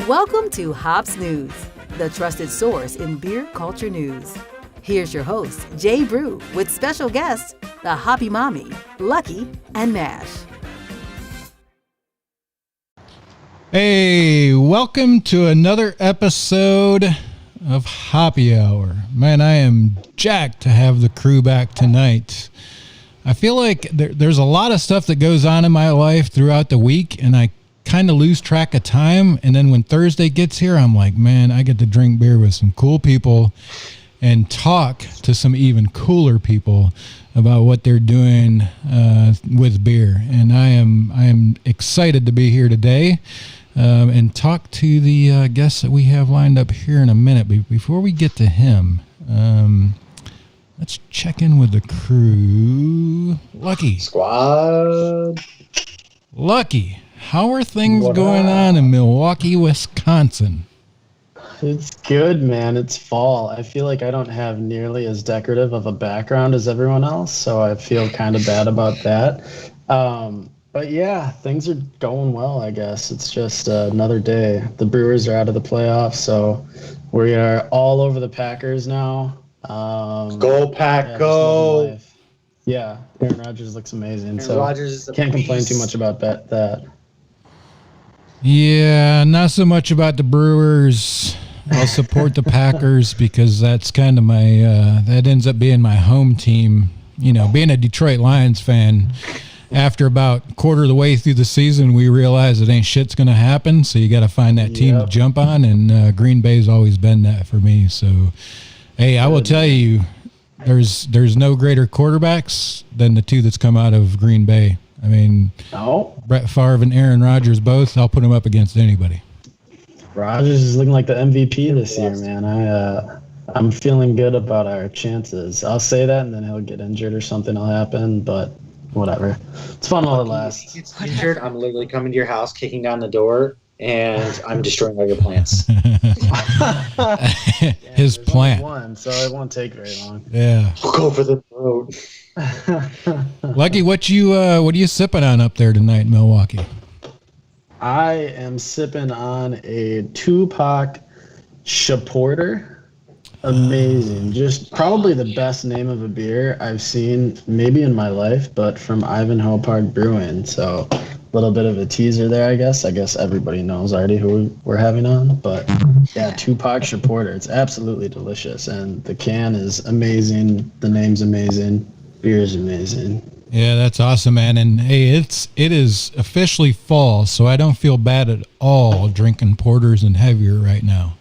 Welcome to Hops News, the trusted source in beer culture news. Here's your host, Jay Brew, with special guests, the Hoppy Mommy, Lucky, and Nash. Hey, welcome to another episode of Hoppy Hour. Man, I am jacked to have the crew back tonight. I feel like there's a lot of stuff that goes on in my life throughout the week, and I kind of lose track of time. And then when Thursday gets here, I'm like, man, I get to drink beer with some cool people and talk to some even cooler people about what they're doing with beer. And I am excited to be here today and talk to the guests that we have lined up here in a minute. But before we get to him, let's check in with the crew. Lucky. Squad. Lucky. How are things going on in Milwaukee, Wisconsin? It's good, man. It's fall. I feel like I don't have nearly as decorative of a background as everyone else, so I feel kind of bad about that. But yeah, things are going well, I guess. It's just another day. The Brewers are out of the playoffs, so we are all over the Packers now. Go Pack, go! Yeah, Aaron Rodgers looks amazing, Aaron Rodgers is can't complain too much about that. Yeah, not so much about the Brewers. I'll support the Packers because that's kind of my, that ends up being my home team. You know, being a Detroit Lions fan, after about a quarter of the way through the season, we realized that ain't shit's going to happen. So you got to find that team to jump on. And Green Bay's always been that for me. So, hey, I will tell you, there's no greater quarterbacks than the two that's come out of Green Bay. I mean, Brett Favre and Aaron Rodgers both, I'll put them up against anybody. Rodgers is looking like the MVP this year, man. I'm feeling good about our chances. I'll say that, and then he'll get injured or something will happen, but whatever. It's fun while it lasts. If he gets injured, I'm literally coming to your house, kicking down the door, and I'm destroying all your plants. His plant. One, so it won't take very long. Yeah. We'll go for the throat. Lucky, what are you sipping on up there tonight in Milwaukee? I am sipping on a Tupac Shaporter. Amazing. Just probably the best name of a beer I've seen maybe in my life, but from Ivanhoe Park Brewing. So a little bit of a teaser there, I guess. I guess everybody knows already who we're having on. But yeah, Tupac Shaporter. It's absolutely delicious. And the can is amazing. The name's amazing. Beer is amazing. Yeah, that's awesome, man. And hey, it is officially fall, so I don't feel bad at all drinking porters and heavier right now.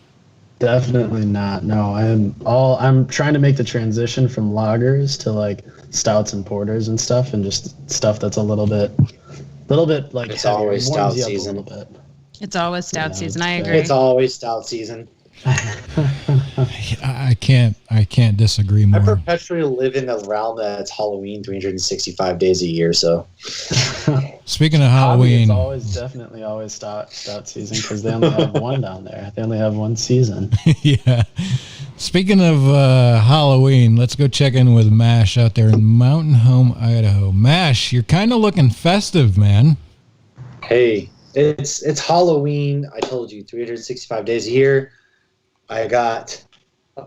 Definitely not. No, I'm trying to make the transition from lagers to like stouts and porters and stuff, and just stuff that's a little bit like It's heavier. always It warms stout you up season. a little bit. It's always stout Yeah, season. it's I fair. agree. It's always stout season. I can't disagree I more. perpetually live in the realm that it's Halloween 365 days a year. So Speaking of Hobby, Halloween, it's definitely always stout season because they only have one down there. They only have one season. yeah. Speaking of Halloween, let's go check in with Mash out there in Mountain Home, Idaho. Mash, you're kind of looking festive, man. hey, it's Halloween. I told you 365 days a year. I got a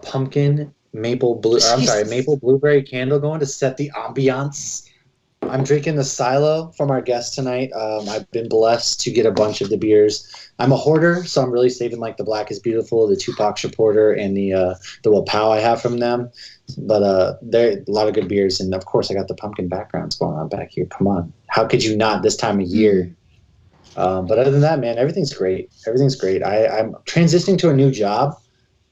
maple blueberry candle going to set the ambiance. I'm drinking the Silo from our guest tonight. I've been blessed to get a bunch of the beers. I'm a hoarder, so I'm really saving like the Black is Beautiful, the Tupac Shaporter, and the Wapau I have from them. But there are a lot of good beers, and of course I got the pumpkin backgrounds going on back here. Come on, how could you not this time of year? But other than that, man, everything's great. Everything's great. I'm transitioning to a new job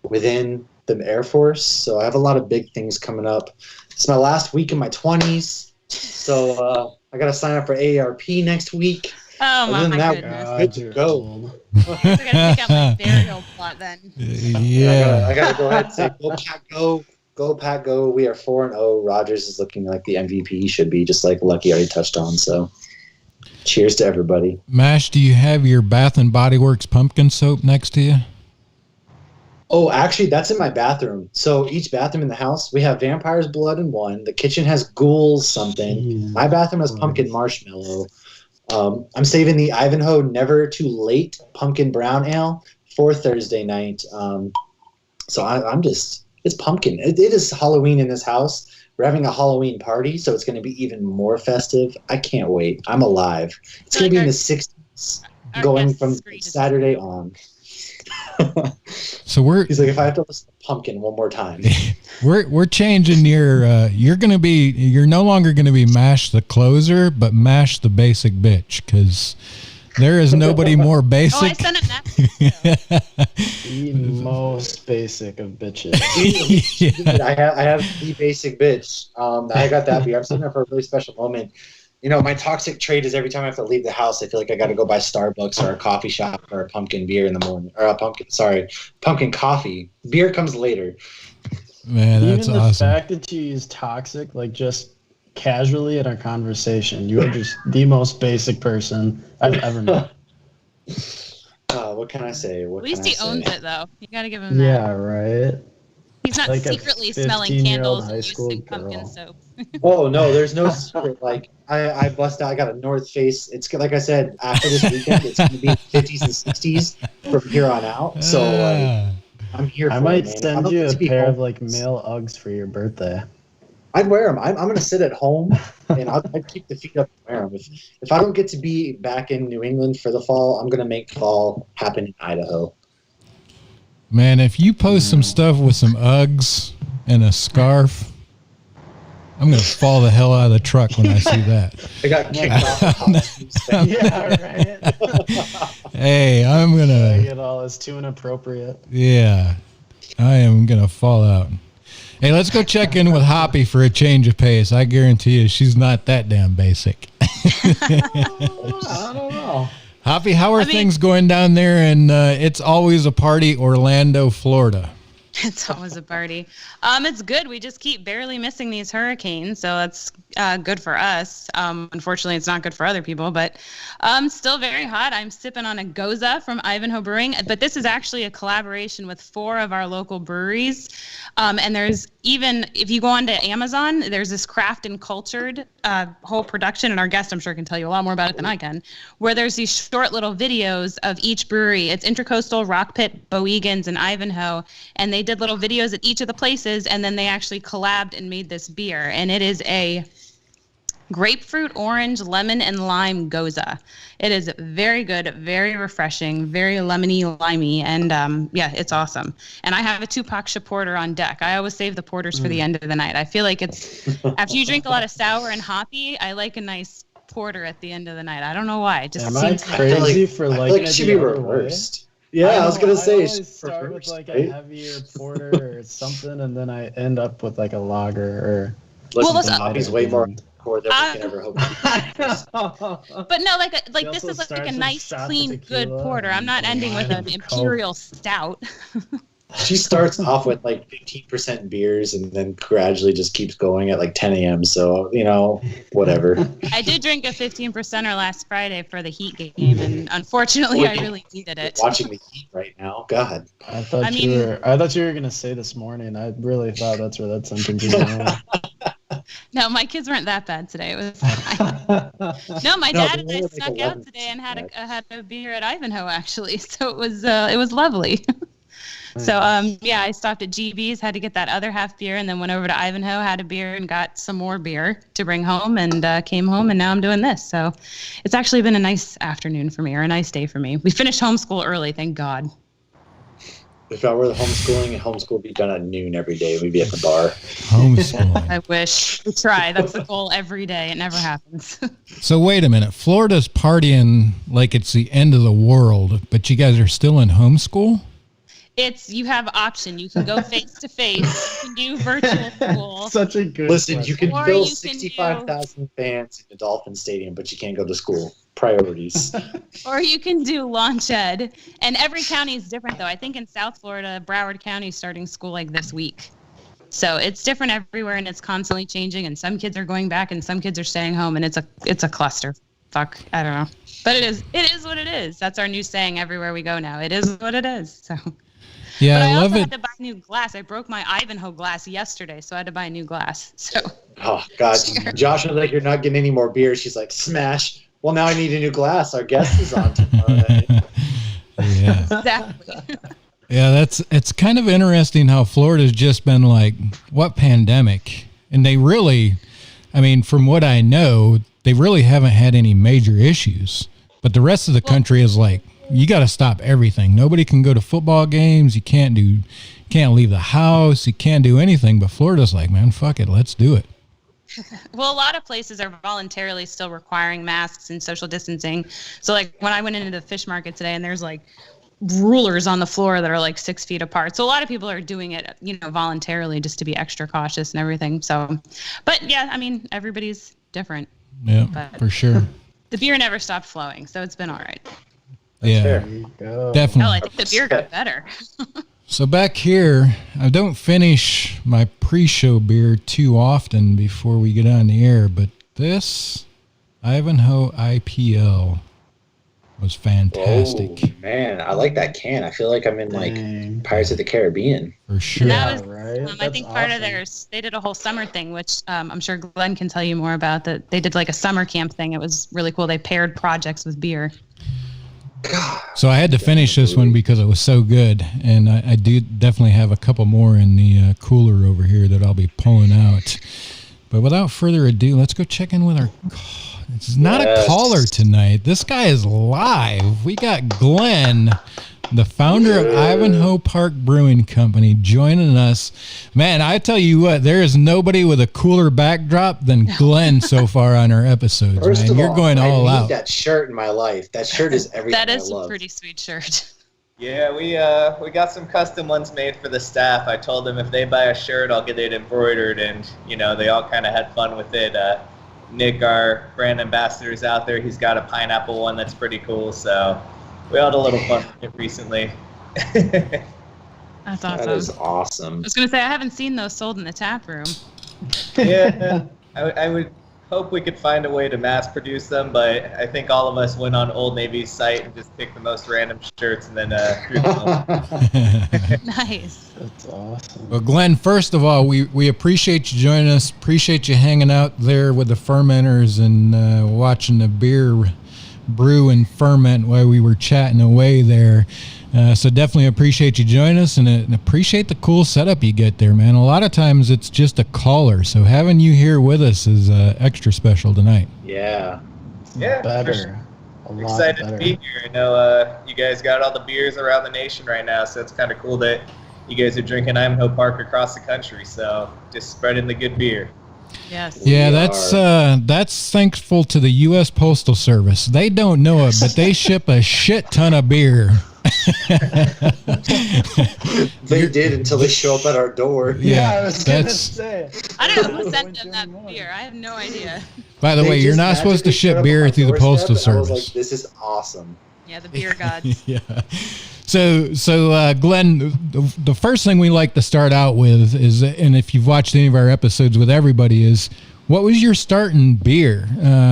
within the Air Force, so I have a lot of big things coming up. It's my last week in my 20s, so I got to sign up for AARP next week. Oh Other my than that, goodness! good to you're go. old. I gotta pick out my burial plot then. Yeah. I gotta go ahead and say, go Pack, go, go Pack, go. We are 4-0. Rogers is looking like the MVP he should be, just like Lucky already touched on. So, cheers to everybody. Mash, do you have your Bath and Body Works pumpkin soap next to you? Oh, actually, that's in my bathroom. So each bathroom in the house, we have vampire's blood in one. The kitchen has ghouls something. Jeez. My bathroom has pumpkin marshmallow. I'm saving the Ivanhoe Never Too Late pumpkin brown ale for Thursday night. So I'm just, it's pumpkin. It is Halloween in this house. We're having a Halloween party, so it's going to be even more festive. I can't wait. I'm alive. It's going to be in the 60s our going guest from screen is- Saturday on. So we're He's like, if I have to listen to pumpkin one more time. we're changing your you're no longer gonna be Mash the closer, but Mash the basic bitch, because there is nobody more Oh, I basic. sent a message. The most basic of bitches. Yeah. I have the basic bitch. I got that beer. I'm sitting there for a really special moment. You know, my toxic trait is every time I have to leave the house, I feel like I got to go by Starbucks or a coffee shop or a pumpkin beer in the morning, or pumpkin coffee. Beer comes later. Man, that's Even the awesome. fact that you use toxic, like just casually in our conversation, you are just the most basic person I've ever met. What can I say? What At least can I he say? owns it though. You gotta give him that. Yeah, right. He's not Like a secretly smelling 15-year-old candles high and school using pumpkin girl. soap. Oh no, there's no secret. Like I bust out. I got a North Face. It's like I said. After this weekend, it's gonna be 50s and 60s from here on out. So like, I'm here. I for might it, man. I send don't you get a to be pair of home. like male Uggs for your birthday. I'd wear them. I'm going to sit at home and I'd keep the feet up and wear them. If I don't get to be back in New England for the fall, I'm going to make fall happen in Idaho. Man, if you post some stuff with some Uggs and a scarf, I'm gonna fall the hell out of the truck when I see that. I got kicked off. Yeah, right. Hey, I'm Like gonna, it all is too inappropriate. yeah, I am gonna fall out. Hey, let's go check in with Hoppy for a change of pace. I guarantee you she's not that damn basic. I don't know. Hoppy, how are I mean- things going down there? And It's Always a Party, Orlando, Florida. It's always a party. It's good. We just keep barely missing these hurricanes, so that's good for us. Unfortunately, it's not good for other people, but still very hot. I'm sipping on a Goza from Ivanhoe Brewing, but this is actually a collaboration with 4 of our local breweries. And there's even, if you go onto Amazon, there's this Craft and Cultured whole production, and our guest, I'm sure, can tell you a lot more about it than I can, where there's these short little videos of each brewery. It's Intracoastal, Rock Pit, Boegans, and Ivanhoe, and they did little videos at each of the places, and then they actually collabed and made this beer, and it is a grapefruit, orange, lemon, and lime Goza. It is very good, very refreshing, very lemony, limey, and yeah, it's awesome. And I have a Tupac Shaporter on deck. I always save the porters for the end of the night. I feel like it's, after you drink a lot of sour and hoppy, I like a nice porter at the end of the night. I don't know why. It just Am I seems like crazy for I feel liking like it it should the be other way? reversed. Yeah, I was gonna say. always start with like a heavier porter or something, and then I end up with like a lager or. Listen, Bobby's way more hardcore than we can ever hope. But no, like this is like a nice, clean, good porter. I'm not ending with an imperial stout. She starts off with like 15% beers and then gradually just keeps going at like 10 a.m. So, whatever. I did drink a 15%er last Friday for the Heat game, and unfortunately, I really needed it. Watching the Heat right now, God. I thought you were gonna say this morning. I really thought that's where that sentence was going. No, my kids weren't that bad today. It was fine. No, my dad and I snuck out today and had a beer at Ivanhoe actually, so it was lovely. So I stopped at GB's, had to get that other half beer, and then went over to Ivanhoe, had a beer, and got some more beer to bring home, and came home, and now I'm doing this. So it's actually been a nice afternoon for me, or a nice day for me. We finished homeschool early, thank God. If I were the homeschool would be done at noon every day. We'd be at the bar. Homeschooling. I wish. We try. That's the goal every day. It never happens. So wait a minute. Florida's partying like it's the end of the world, but you guys are still in homeschool? You have option. You can go face to face. You can do virtual school. Such a good. Listen, question. you can Or fill you can 65,000 fans in the Dolphin Stadium, but you can't go to school. Priorities. Or you can do launch ed. And every county is different, though. I think in South Florida, Broward County is starting school like this week. So it's different everywhere, and it's constantly changing. And some kids are going back, and some kids are staying home, and it's a cluster. Fuck, I don't know. But it is what it is. That's our new saying everywhere we go now. It is what it is. So. Yeah, but I love also it. had to buy new glass. I broke my Ivanhoe glass yesterday, so I had to buy a new glass. So. Oh God, Josh was like, "You're not getting any more beer." She's like, "Smash." Well, now I need a new glass. Our guest is on tomorrow night. Yeah. Exactly. Yeah, it's kind of interesting how Florida's just been like, what pandemic? And they really, from what I know, they really haven't had any major issues. But the rest of the country is like, you got to stop everything. Nobody can go to football games. You can't leave the house. You can't do anything. But Florida's like, man, fuck it. Let's do it. Well, a lot of places are voluntarily still requiring masks and social distancing. So like when I went into the fish market today, and there's like rulers on the floor that are like 6 feet apart. So a lot of people are doing it, voluntarily just to be extra cautious and everything. So, but yeah, everybody's different. Yeah, but for sure. The beer never stopped flowing, so it's been all right. Yeah, There you go. definitely. Hell, I think the beer got better. So back here, I don't finish my pre-show beer too often before we get on the air, but this Ivanhoe IPL was fantastic. Oh, man, I like that can. I feel like I'm in like Pirates of the Caribbean. For sure. That was, right? I think part of they did a whole summer thing, which I'm sure Glenn can tell you more about. That they did like a summer camp thing. It was really cool. They paired projects with beer. So I had to finish this one because it was so good, and I do definitely have a couple more in the cooler over here that I'll be pulling out. But without further ado, let's go check in with our. It's not a caller tonight. This guy is live. We got Glenn, the founder of Ivanhoe Park Brewing Company, joining us. Man, I tell you what, there is nobody with a cooler backdrop than Glenn so far on our episodes. First man, of you're all, going all I need out. that shirt in my life. That shirt is everything. That is I love. a pretty sweet shirt. Yeah, we got some custom ones made for the staff. I told them if they buy a shirt, I'll get it embroidered, and they all kind of had fun with it. Nick, our brand ambassador, is out there. He's got a pineapple one that's pretty cool, so we had a little fun with it recently. That's awesome. That is awesome. I was gonna say I haven't seen those sold in the tap room. Yeah, I would hope we could find a way to mass produce them, but I think all of us went on Old Navy's site and just picked the most random shirts and then drew them up. Nice. That's awesome. Well, Glenn, first of all, we appreciate you joining us. Appreciate you hanging out there with the fermenters and watching the beer brew and ferment while we were chatting away there. So definitely appreciate you joining us and appreciate the cool setup you get there, man. A lot of times it's just a caller, so having you here with us is extra special tonight. Yeah. Yeah, Better. for sure. A lot Excited better. to be here. I know you guys got all the beers around the nation right now, so it's kind of cool that you guys are drinking Ivanhoe Park across the country. So just spreading the good beer. Yes. Yeah, We that's thankful to the U.S. Postal Service. They don't know it, but they ship a shit ton of beer. They did until they show up at our door. I was gonna that's. say. I don't know who sent them that beer. I have no idea. By the They way, you're just not supposed to magically ship showed up beer on my through the doorstep, postal and I was service. like, this is awesome. Yeah, the beer gods. Yeah. So Glenn, the first thing we like to start out with is, and if you've watched any of our episodes with everybody, is what was your start in beer?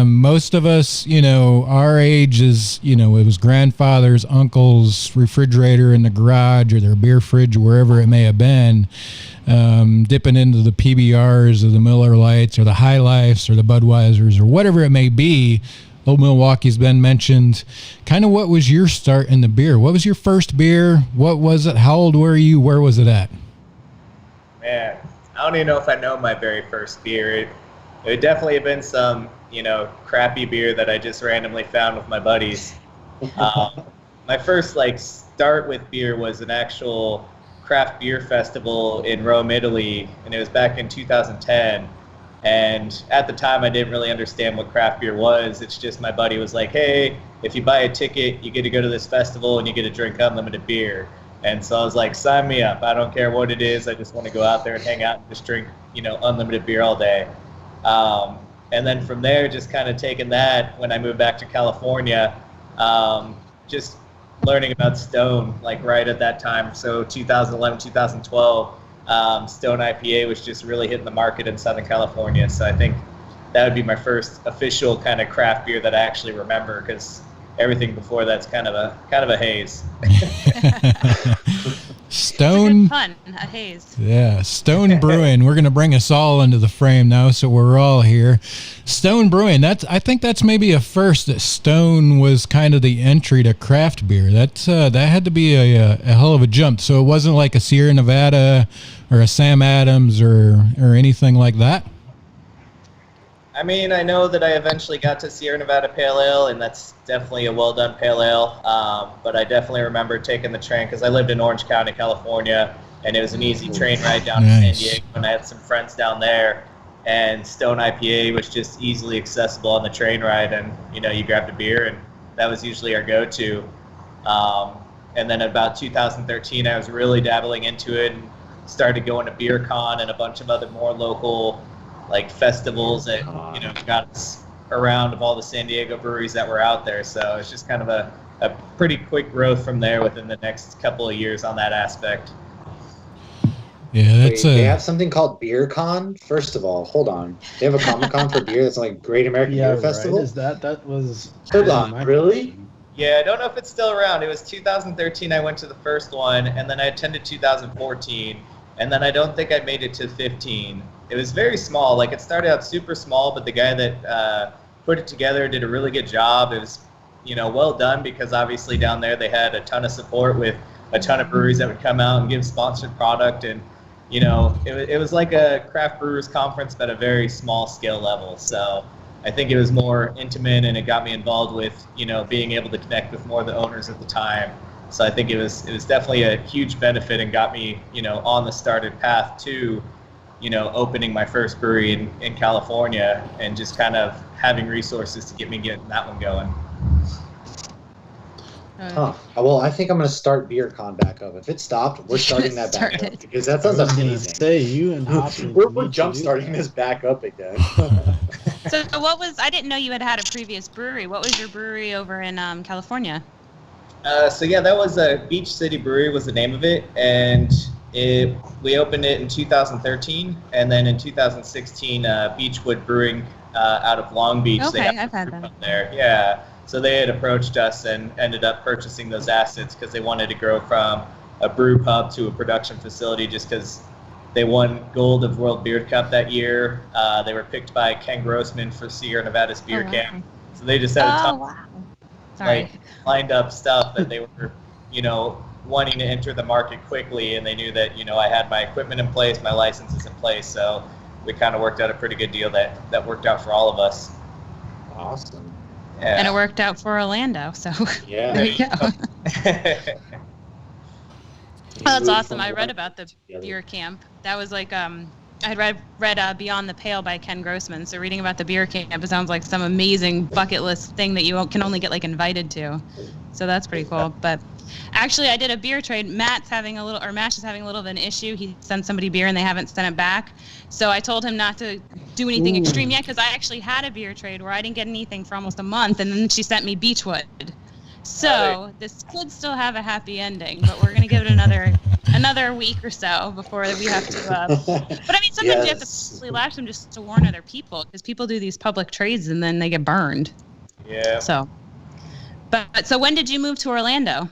Most of us, our age is, it was grandfather's, uncle's refrigerator in the garage or their beer fridge, wherever it may have been, dipping into the PBRs or the Miller Lights or the High Lifes or the Budweisers or whatever it may be. Old Milwaukee's been mentioned. Kind of what was your start in the beer? What was your first beer? What was it? How old were you? Where was it at? Man, I don't even know if I know my very first beer. It would definitely have been some, crappy beer that I just randomly found with my buddies. My first start with beer was an actual craft beer festival in Rome, Italy, and it was back in 2010. And at the time, I didn't really understand what craft beer was. It's just my buddy was like, hey, if you buy a ticket, you get to go to this festival and you get to drink unlimited beer. And so I was like, sign me up. I don't care what it is. I just want to go out there and hang out and just drink, unlimited beer all day. And then from there, just kind of taking that when I moved back to California, just learning about Stone, right at that time. So 2011, 2012. Stone IPA was just really hitting the market in Southern California. So I think that would be my first official kind of craft beer that I actually remember, because everything before that's kind of a haze. Stone. Fun, a haze. Yeah, Stone Brewing. We're going to bring us all into the frame now, so we're all here. Stone Brewing. I think that's maybe a first, that Stone was kind of the entry to craft beer. That had to be a hell of a jump. So it wasn't like a Sierra Nevada or a Sam Adams or anything like that. I mean, I know that I eventually got to Sierra Nevada Pale Ale, and that's definitely a well-done pale ale. But I definitely remember taking the train, because I lived in Orange County, California, and it was an easy train ride down to San Diego, and I had some friends down there. And Stone IPA was just easily accessible on the train ride, and you grabbed a beer, and that was usually our go-to. And then about 2013, I was really dabbling into it and started going to BeerCon and a bunch of other more local festivals that got us around of all the San Diego breweries that were out there. So it's just kind of a pretty quick growth from there within the next couple of years on that aspect. Yeah, that's They have something called BeerCon. First of all, hold on. They have a Comic-Con for beer that's like Great American Beer Festival. Right. Is that was? Hold on, really? Yeah, I don't know if it's still around. It was 2013 I went to the first one, and then I attended 2014, and then I don't think I made it to 15. It was very small. It started out super small, but the guy that put it together did a really good job. It was, well done, because obviously down there they had a ton of support with a ton of breweries that would come out and give sponsored product, and it was like a craft brewers conference, but at a very small scale level. So I think it was more intimate, and it got me involved with being able to connect with more of the owners at the time. So I think it was definitely a huge benefit, and got me on the started path to opening my first brewery in California, and just kind of having resources to get that one going. Huh. Well, I think I'm going to start BeerCon back up. If it stopped, we're starting that back up, because that sounds amazing. Say you and Hopkins. We're jump starting this back up again. So I didn't know you had a previous brewery. What was your brewery over in California? So yeah, that was Beach City Brewery was the name of it, and we opened it in 2013, and then in 2016, Beachwood Brewing out of Long Beach. Okay, they I've had that. up there. Yeah, so they had approached us and ended up purchasing those assets, because they wanted to grow from a brew pub to a production facility, just because they won gold of World Beer Cup that year. They were picked by Ken Grossman for Sierra Nevada's Beer Camp. So they just had a ton lined up stuff that they were, wanting to enter the market quickly, and they knew that, I had my equipment in place, my licenses in place, so we kind of worked out a pretty good deal that worked out for all of us. Awesome. Yeah. And it worked out for Orlando, so Yeah. there you go. Oh, that's awesome. I read about the beer camp. That was I had read Beyond the Pale by Ken Grossman. So reading about the beer camp, it sounds like some amazing bucket list thing that you can only get invited to. So that's pretty cool. But actually, I did a beer trade. Mash is having a little of an issue. He sent somebody beer and they haven't sent it back. So I told him not to do anything extreme yet, because I actually had a beer trade where I didn't get anything for almost a month, and then she sent me Beechwood. So this could still have a happy ending, but we're gonna give it another week or so before we have to. But I mean, sometimes you have to publicly lash them just to warn other people, because people do these public trades and then they get burned. Yeah. So when did you move to Orlando?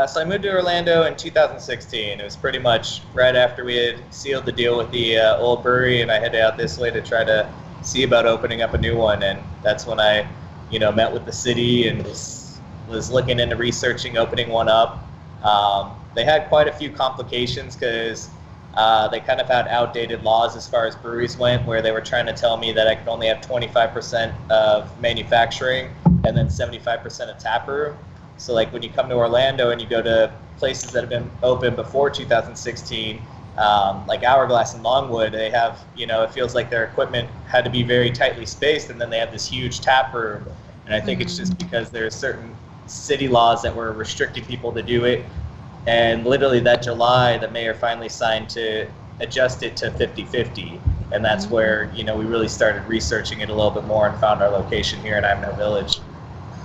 So I moved to Orlando in 2016. It was pretty much right after we had sealed the deal with the old brewery, and I headed out this way to try to see about opening up a new one. And that's when I, met with the city and was looking into researching opening one up. They had quite a few complications because they kind of had outdated laws as far as breweries went, where they were trying to tell me that I could only have 25% of manufacturing and then 75% of taproom. So like when you come to Orlando and you go to places that have been open before 2016, like Hourglass and Longwood, they have, it feels like their equipment had to be very tightly spaced, and then they have this huge tap room. And I think it's just because there's certain city laws that were restricting people to do it. And literally that July, the mayor finally signed to adjust it to 50-50. And that's where, we really started researching it a little bit more and found our location here in Ivanhoe Village.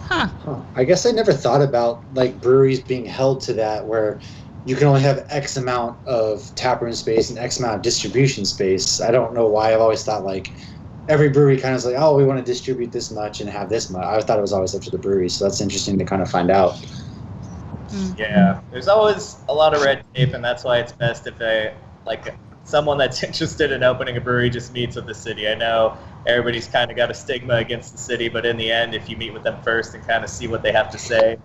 Huh. I guess I never thought about like breweries being held to that, where you can only have X amount of taproom space and X amount of distribution space. I don't know why I've always thought like every brewery kind of is like, oh, we want to distribute this much and have this much. I thought it was always up to the brewery, so that's interesting to kind of find out. Yeah, there's always a lot of red tape, and that's why it's best if someone that's interested in opening a brewery just meets with the city. I know everybody's kind of got a stigma against the city, but in the end, if you meet with them first and kind of see what they have to say,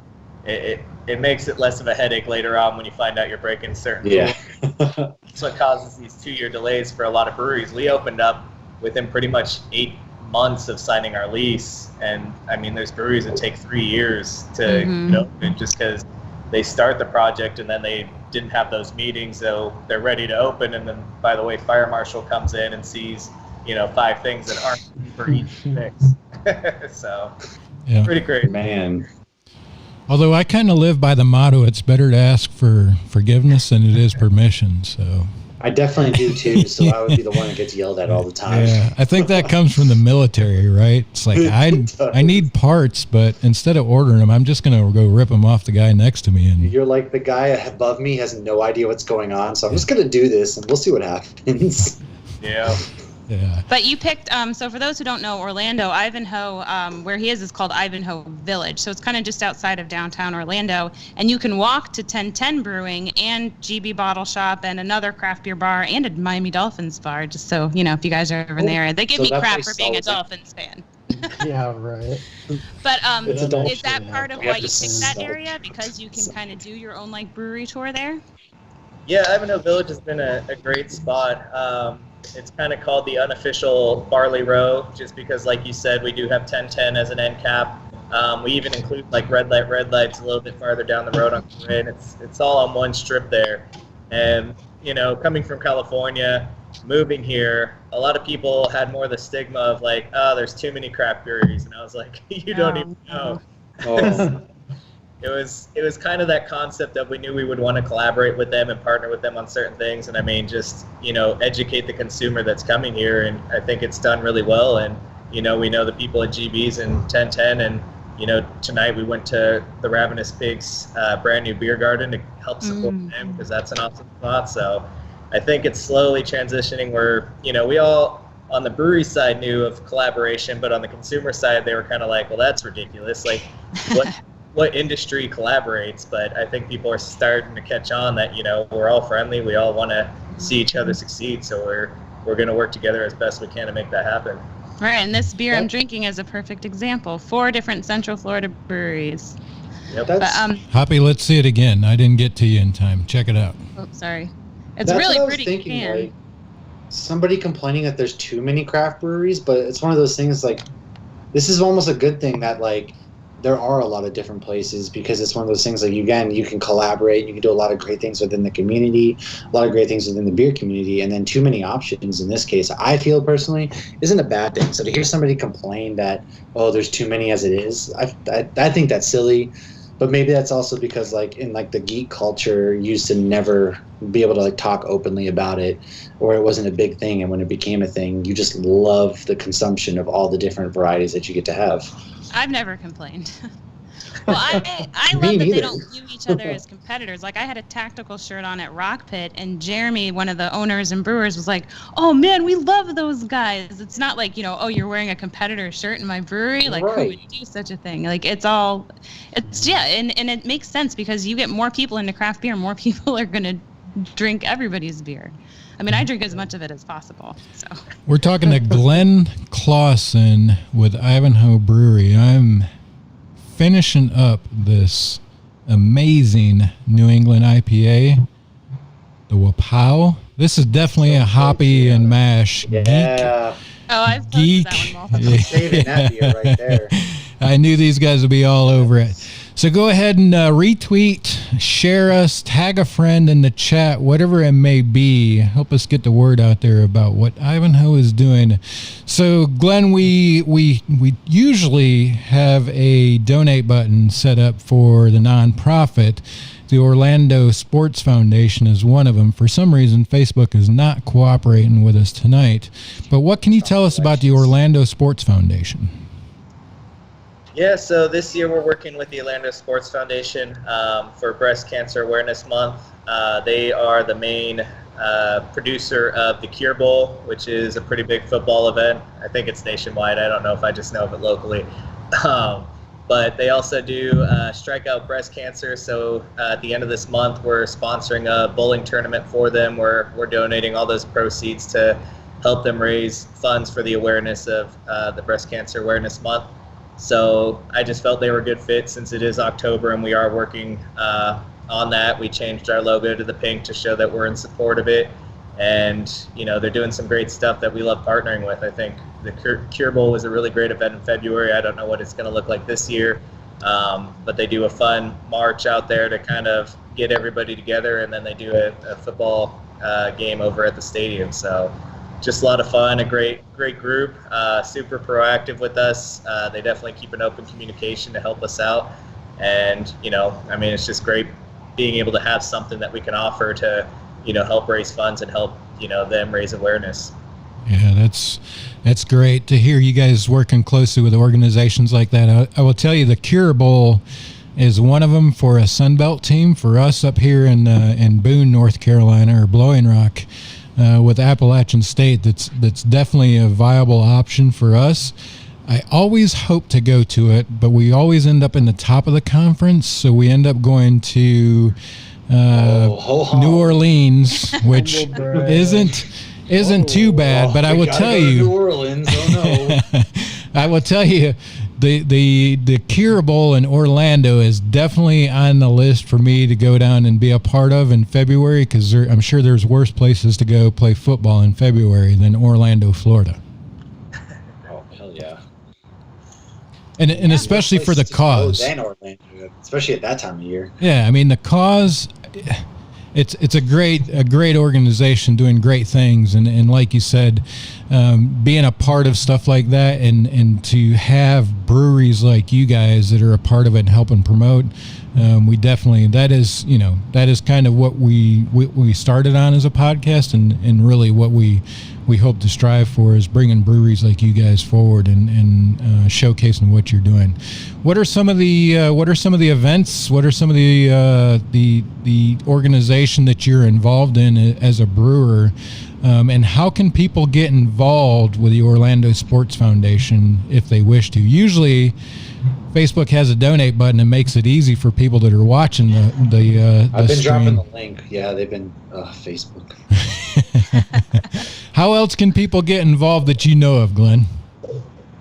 it makes it less of a headache later on when you find out you're breaking certain rules. That's what causes these 2-year delays for a lot of breweries. We opened up within pretty much 8 months of signing our lease, and I mean, there's breweries that take 3 years to open just because they start the project and then they didn't have those meetings, so they're ready to open, and then by the way, fire marshal comes in and sees 5 things that aren't for each fix. So pretty crazy, man. Although I kind of live by the motto, it's better to ask for forgiveness than it is permission. So I definitely do too. So I would be the one that gets yelled at all the time. Yeah, I think that comes from the military, right? It's like I need parts, but instead of ordering them, I'm just gonna go rip them off the guy next to me. And you're like, the guy above me has no idea what's going on, so I'm just gonna do this, and we'll see what happens. Yeah. Yeah. But you picked, so for those who don't know, Orlando, Ivanhoe, where he is called Ivanhoe Village. So it's kind of just outside of downtown Orlando. And you can walk to 1010 Brewing and GB Bottle Shop and another craft beer bar and a Miami Dolphins bar, just so, if you guys are ever in there. They give me crap for being a Dolphins fan. Yeah, right. But is that Yeah. part of why you picked that area? Because you can kind of do your own brewery tour there? Yeah, Ivanhoe Village has been a great spot. It's kind of called the unofficial Barley Row, just because, like you said, we do have 1010 as an end cap. We even include red lights a little bit farther down the road on Corinne. It's all on one strip there. And, coming from California, moving here, a lot of people had more the stigma of there's too many craft breweries. And I was like, you don't even know. Oh. It was kind of that concept of we knew we would want to collaborate with them and partner with them on certain things, and I mean just educate the consumer that's coming here, and I think it's done really well. And we know the people at GB's and 1010, and tonight we went to the Ravenous Pigs brand new beer garden to help support them, because that's an awesome spot. So I think it's slowly transitioning where we all on the brewery side knew of collaboration, but on the consumer side they were kind of like, well, that's ridiculous, what industry collaborates? But I think people are starting to catch on that we're all friendly, we all want to see each other succeed, so we're going to work together as best we can to make that happen. Right, and this beer I'm drinking is a perfect example. 4 different Central Florida breweries. Yep. But, Hoppy, let's see it again. I didn't get to you in time. Check it out. Oh, sorry. It's That's really what I was pretty thinking, can. like, somebody complaining that there's too many craft breweries, but it's one of those things this is almost a good thing that there are a lot of different places, because it's one of those things you can collaborate, you can do a lot of great things within the community, a lot of great things within the beer community, and then too many options in this case, I feel personally, isn't a bad thing. So to hear somebody complain that, oh, there's too many as it is, I think that's silly. But maybe that's also because like in like the geek culture, you used to never be able to like talk openly about it, or it wasn't a big thing. And when it became a thing, you just love the consumption of all the different varieties that you get to have. I've never complained. Well, I love Me that they neither. don't view each other as competitors. Like I had a tactical shirt on at Rock Pit, and Jeremy, one of the owners and brewers, was like, "Oh man, we love those guys." It's not like, oh, you're wearing a competitor shirt in my brewery. Like who would do such a thing? Like it's and it makes sense because you get more people into craft beer, more people are gonna drink everybody's beer. I mean, I drink as much of it as possible. So We're talking to Glenn Clausen with Ivanhoe Brewery. I'm finishing up this amazing New England IPA, the Wapow. This is definitely a hoppy and mash Yeah. I've geek. posted that one multiple Yeah. Saving that beer right there. I knew these guys would be all over it. So go ahead and retweet, share us, tag a friend in the chat, whatever it may be. Help us get the word out there about what Ivanhoe is doing. So Glenn, we usually have a donate button set up for the nonprofit. The Orlando Sports Foundation is one of them. For some reason, Facebook is not cooperating with us tonight. But what can you tell us about the Orlando Sports Foundation? Yeah, so this year we're working with the Orlando Sports Foundation for Breast Cancer Awareness Month. They are the main producer of the Cure Bowl, which is a pretty big football event. I think it's nationwide. I don't know if I just know of it locally. But they also do Strike Out Breast Cancer. So at the end of this month, we're sponsoring a bowling tournament for them. We're donating all those proceeds to help them raise funds for the awareness of the Breast Cancer Awareness Month. So I just felt they were a good fit since it is October and we are working on that. We changed our logo to the pink to show that we're in support of it. And, they're doing some great stuff that we love partnering with. I think the Cure Bowl was a really great event in February. I don't know what it's going to look like this year, but they do a fun march out there to kind of get everybody together, and then they do a football game over at the stadium. So just a lot of fun, a great group, super proactive with us. They definitely keep an open communication to help us out. And, it's just great being able to have something that we can offer to, help raise funds and help, them raise awareness. Yeah, that's great to hear you guys working closely with organizations like that. I will tell you, the Cure Bowl is one of them for a Sunbelt team. For us up here in Boone, North Carolina, or Blowing Rock, with Appalachian State, that's definitely a viable option for us. I always hope to go to it, but we always end up in the top of the conference, so we end up going to New Orleans, which isn't too bad. But I will tell you, New Orleans. Oh no! I will tell you, the Cure Bowl in Orlando is definitely on the list for me to go down and be a part of in February, because I'm sure there's worse places to go play football in February than Orlando, Florida. Oh hell yeah! And especially for the cause. Than Orlando, especially at that time of year. Yeah, I mean the cause. It's a great organization doing great things, and like you said, being a part of stuff like that, and to have breweries like you guys that are a part of it and helping promote, we definitely, that is kind of what we started on as a podcast, and really what we hope to strive for is bringing breweries like you guys forward and showcasing what you're doing. What are some of the events? What are some of the organization that you're involved in as a brewer? And how can people get involved with the Orlando Sports Foundation if they wish to? Usually, Facebook has a donate button and makes it easy for people that are watching the I've been stream. dropping the link. Yeah, they've been Facebook. How else can people get involved that you know of, Glenn?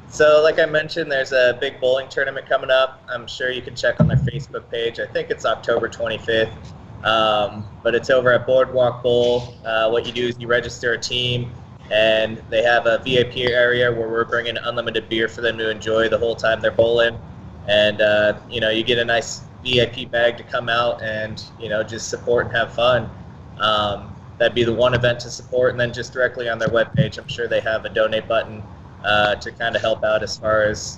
So like I mentioned, there's a big bowling tournament coming up. I'm sure you can check on their Facebook page. I think it's October 25th. But it's over at Boardwalk Bowl. What you do is you register a team, and they have a VIP area where we're bringing unlimited beer for them to enjoy the whole time they're bowling. And, you get a nice VIP bag to come out and, just support and have fun. That'd be the one event to support. And then just directly on their webpage, I'm sure they have a donate button to kind of help out as far as,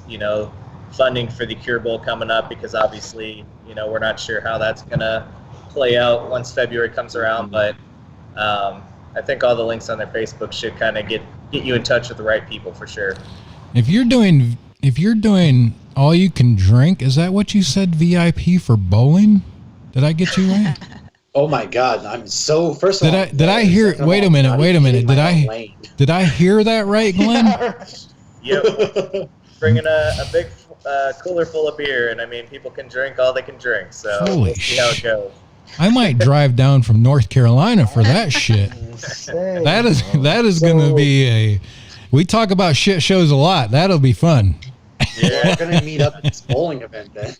funding for the Cure Bowl coming up, because obviously, we're not sure how that's gonna play out once February comes around. But I think all the links on their Facebook should kind of get you in touch with the right people for sure. If you're doing all you can drink, is that what you said, VIP for bowling? Did I get you right? Oh my God! I'm so first of all. Did I hear? Wait a minute. Did I hear that right, Glenn? Yep. Bringing a big cooler full of beer, and I mean, people can drink all they can drink. So we'll see how it goes. I might drive down from North Carolina for that shit. That is going to be we talk about shit shows a lot. That'll be fun. Yeah, we're going to meet up at this bowling event then.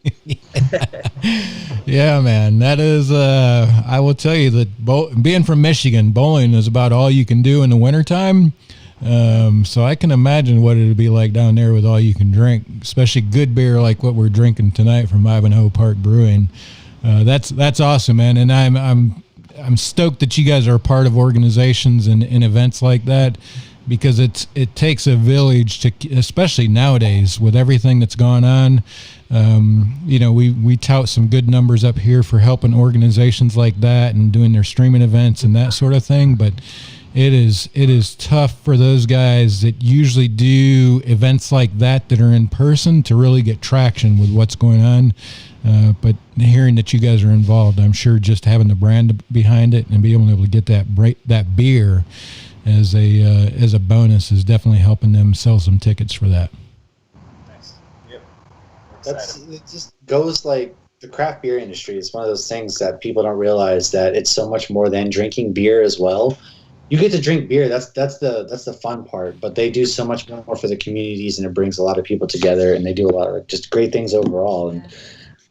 Yeah, man. That is, I will tell you that being from Michigan, bowling is about all you can do in the wintertime. So I can imagine what it would be like down there with all you can drink, especially good beer like what we're drinking tonight from Ivanhoe Park Brewing. That's awesome, man. And I'm stoked that you guys are a part of organizations and events like that, because it takes a village to, especially nowadays with everything that's gone on. We tout some good numbers up here for helping organizations like that and doing their streaming events and that sort of thing. But it is tough for those guys that usually do events like that are in person to really get traction with what's going on. But hearing that you guys are involved, I'm sure just having the brand behind it and being able to get that beer as a bonus is definitely helping them sell some tickets for that. Nice. Yep. It just goes like the craft beer industry. It's one of those things that people don't realize, that it's so much more than drinking beer as well. You get to drink beer. That's the fun part. But they do so much more for the communities, and it brings a lot of people together, and they do a lot of just great things overall. And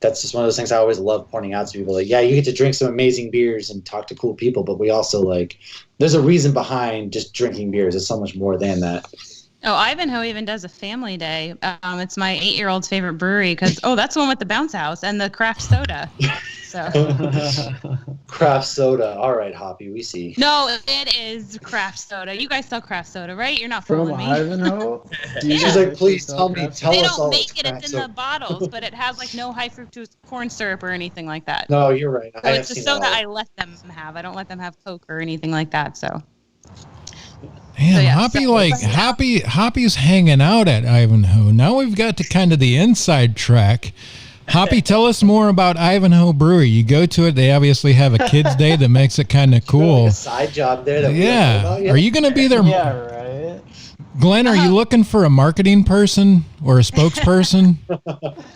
that's just one of those things I always love pointing out to people. Like, yeah, you get to drink some amazing beers and talk to cool people, but we also there's a reason behind just drinking beers. It's so much more than that. Oh, Ivanhoe even does a family day. It's my 8-year-old's favorite brewery because, that's the one with the bounce house and the craft soda. So Craft soda. All right, Hoppy, we see. No, it is craft soda. You guys sell craft soda, right? You're not fooling From me. Ivanhoe? She's like, please tell They us all. don't make it. It's in the bottles, but it has no high fructose corn syrup or anything like that. No, you're right. So it's a soda I let them have. I don't let them have Coke or anything like that. So. Damn, Hoppy's hanging out at Ivanhoe. Now we've got to kind of the inside track. Hoppy, tell us more about Ivanhoe Brewery. You go to it. They obviously have a kids' day that makes it kind of cool. Like a side job there. That we don't know about yet. Are you going to be there? Yeah, right. Glenn, are you looking for a marketing person or a spokesperson?